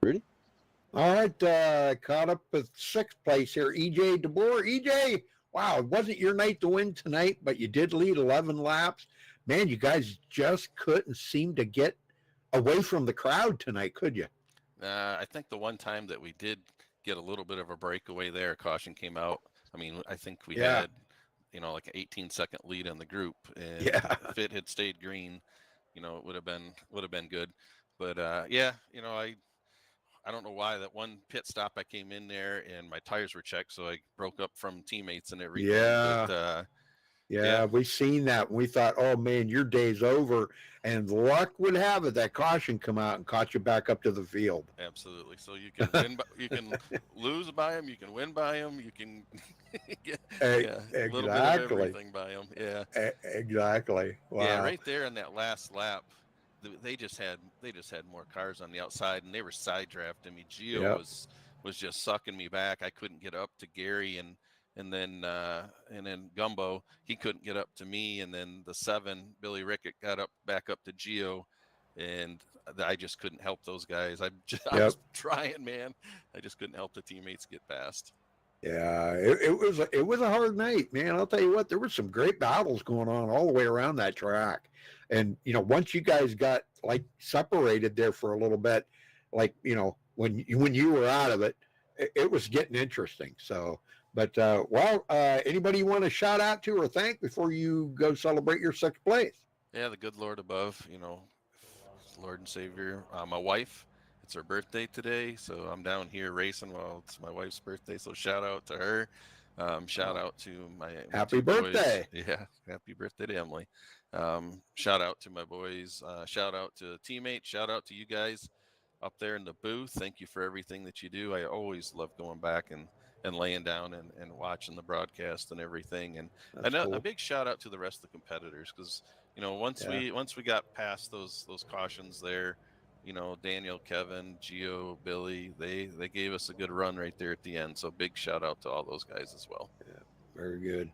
Rudy? All right, caught up with 6th place here, EJ DeBoer. EJ, wow, it wasn't your night to win tonight, but you did lead 11 laps. Man, you guys just couldn't seem to get away from the crowd tonight, could you? I think the one time that we did get a little bit of a breakaway there, caution came out. I mean, I think we had, like an 18-second lead in the group, and if it had stayed green, it would have been good. But I I don't know why that one pit stop I came in there and my tires were checked, so I broke up from teammates and everything. Yeah. But, yeah, we seen that. And we thought, oh man, your day's over. And luck would have it that caution come out and caught you back up to the field. Absolutely. So you can win, you can lose by them, you can win by them, you can get a little bit of everything by them. Yeah, exactly. Wow. Yeah, right there in that last lap, they just had more cars on the outside, and they were side drafting me. Gio was just sucking me back. I couldn't get up to Gary, and then Gumbo, he couldn't get up to me, and then the 7 Billy Rickett got back up to Gio, and I just couldn't help those guys. I was trying, man. I just couldn't help the teammates get past. Yeah, it was a hard night, man. I'll tell you what, there were some great battles going on all the way around that track. And, once you guys got like separated there for a little bit, like, when you were out of it, it was getting interesting. So, but, anybody you want to shout out to or thank before you go celebrate your 6th place? Yeah, the good Lord above, Lord and Savior. My wife, it's her birthday today, so I'm down here racing while it's my wife's birthday. So shout out to her. Shout out to my happy birthday. Boys. Yeah, happy birthday to Emily. Shout out to my boys. Shout out to teammates. Shout out to you guys up there in the booth. Thank you for everything that you do. I always love going back and laying down and watching the broadcast and everything. And cool. A big shout out to the rest of the competitors, because once we got past those cautions there, Daniel, Kevin, Gio, Billy, they gave us a good run right there at the end. So big shout out to all those guys as well. Yeah, very good.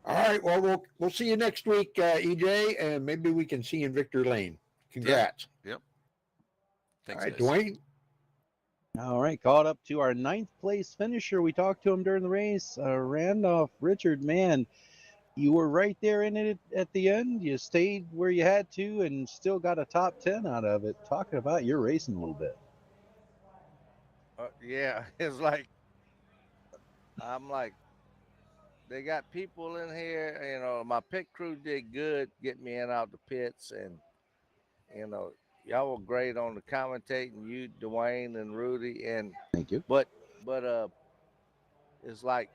All right, well we'll see you next week, EJ, and maybe we can see you in Victory Lane. Congrats. Yep. Thanks, all right, guys. Dwayne. All right, caught up to our 9th place finisher. We talked to him during the race. Randolph Richard, man, you were right there in it at the end. You stayed where you had to and still got a top 10 out of it. Talking about your racing a little bit. Yeah, it's like, I'm like, they got people in here, my pit crew did good, get me in and out the pits, and, y'all were great on the commentating, you, Dwayne, and Rudy, and thank you. But it's like,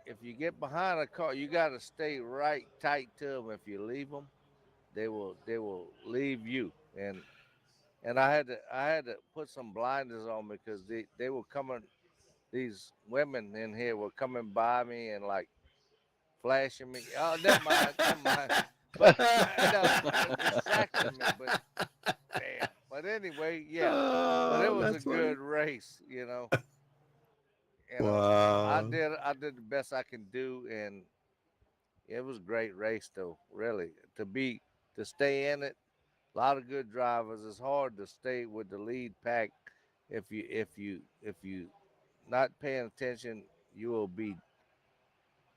if you get behind a car, you got to stay right tight to them. If you leave them, they will leave you. And I had to put some blinders on because they were coming. These women in here were coming by me and like flashing me. Oh, never mind. But distracting me. But damn. But anyway, yeah. But it was a good race, Wow. I did the best I can do, and it was a great race though, really. To stay in it, a lot of good drivers. It's hard to stay with the lead pack. If you not paying attention, you will be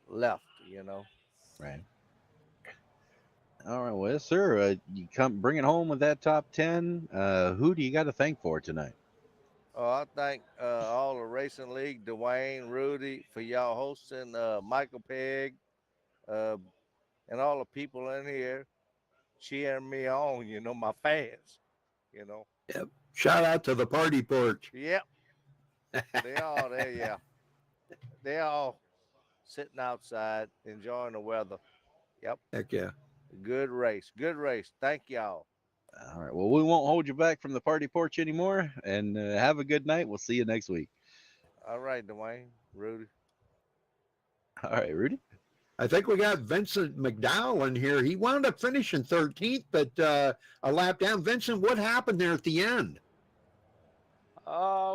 left, Right. All right, well, yes, sir. You come bring it home with that top 10. Who do you got to thank for tonight? Oh, I thank all the racing league, Dwayne, Rudy, for y'all hosting, Michael Pegg, and all the people in here cheering me on. My fans. Yep. Shout out to the party porch. Yep. They all there. Yeah. They all sitting outside enjoying the weather. Yep. Heck yeah. Good race. Good race. Thank y'all. All right. Well, we won't hold you back from the party porch anymore. And have a good night. We'll see you next week. All right, Dwayne, Rudy. All right, Rudy. I think we got Vincent McDowell in here. He wound up finishing 13th, but a lap down. Vincent, what happened there at the end?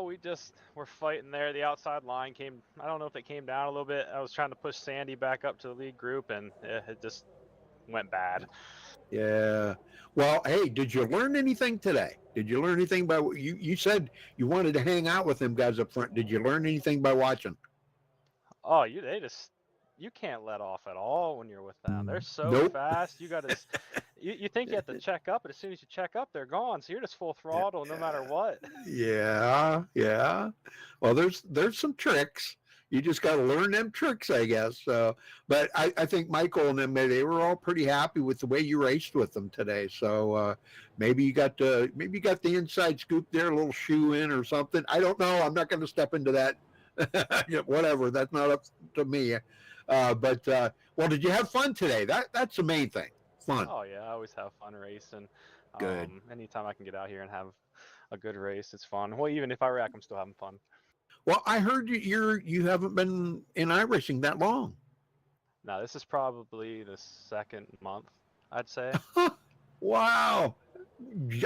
We just were fighting there. The outside line came. I don't know if it came down a little bit. I was trying to push Sandy back up to the lead group, and it just went bad. Yeah. Well, hey, did you learn anything today? Did you learn anything by you said you wanted to hang out with them guys up front? Did you learn anything by watching? Oh, you can't let off at all when you're with them. They're so fast. You got to. You think you have to check up, but as soon as you check up, they're gone. So you're just full throttle no matter what. Yeah. Well, there's some tricks. You just got to learn them tricks, I guess. So, but I think Michael and them, they were all pretty happy with the way you raced with them today. So maybe you got the inside scoop there, a little shoe in or something. I don't know. I'm not going to step into that. Whatever. That's not up to me. Well, did you have fun today? That's the main thing. Fun. Oh yeah, I always have fun racing. Good. Anytime I can get out here and have a good race, it's fun. Well, even if I wreck, I'm still having fun. Well, I heard you haven't been in iRacing that long. Now this is probably the second month, I'd say. Wow,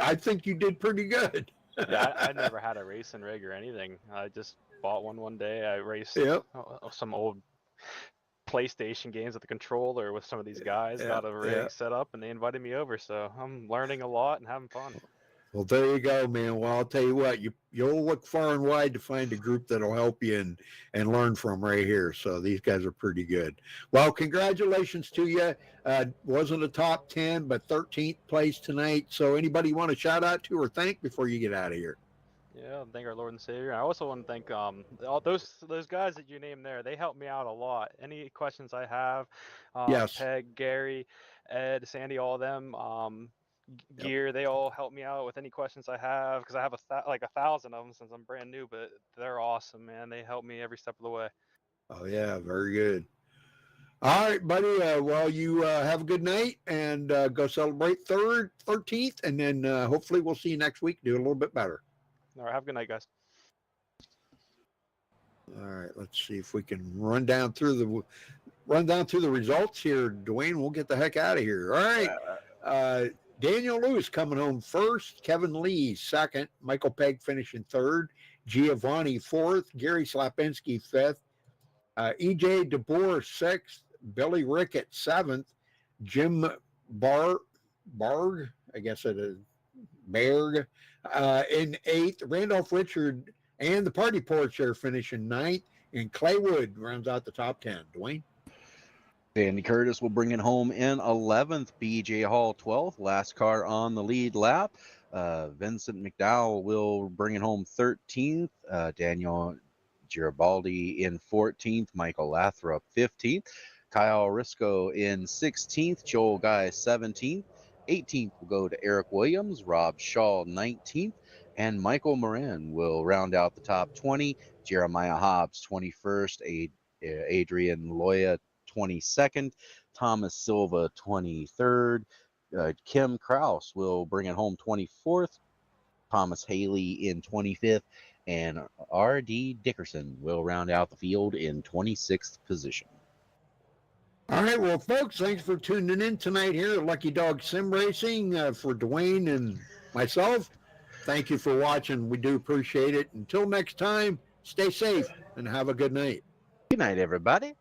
I think you did pretty good. Yeah, I never had a racing rig or anything. I just bought one day. I raced some old PlayStation games with the controller with some of these guys. Got a rig set up, and they invited me over. So I'm learning a lot and having fun. Well, there you go, man. Well, I'll tell you what, you'll look far and wide to find a group that'll help you and learn from right here. So these guys are pretty good. Well, congratulations to you. Wasn't a top 10, but 13th place tonight. So anybody you want to shout out to or thank before you get out of here? Yeah, thank our Lord and Savior. I also want to thank all those guys that you named there. They helped me out a lot. Any questions I have, Yes. Peg, Gary, Ed, Sandy, all of them, Gear, they all help me out with any questions I have, because I have like 1,000 of them since I'm brand new, but they're awesome, man. They help me every step of the way. Oh yeah, very good. All right, buddy. Well, you have a good night and go celebrate 13th, and then hopefully we'll see you next week. Do a little bit better. All right, have a good night, guys. All right, let's see if we can run down through the results here, Dwayne. We'll get the heck out of here. All right. Daniel Lewis coming home first, Kevin Lee second, Michael Pegg finishing third, Giovanni fourth, Gary Slapinski fifth, EJ DeBoer sixth, Billy Rickett seventh, Jim Barg, I guess it is Berg, in eighth, Randolph Richard and the Party Porch are finishing ninth, and Claywood rounds out the top 10. Dwayne? Sandy Curtis will bring it home in 11th. BJ Hall 12th. Last car on the lead lap. Vincent McDowell will bring it home 13th. Daniel Garibaldi in 14th. Michael Lathrop 15th. Kyle Risco in 16th. Joel Guy 17th. 18th will go to Eric Williams. Rob Shaw 19th. And Michael Moran will round out the top 20. Jeremiah Hobbs 21st. Adrian Loya 22nd, Thomas Silva 23rd, Kim Kraus will bring it home 24th, Thomas Haley in 25th, and R.D. Dickerson will round out the field in 26th position. All right, well, folks, thanks for tuning in tonight here at Lucky Dog Sim Racing. For Dwayne and myself, thank you for watching. We do appreciate it. Until next time, stay safe and have a good night. Good night, everybody.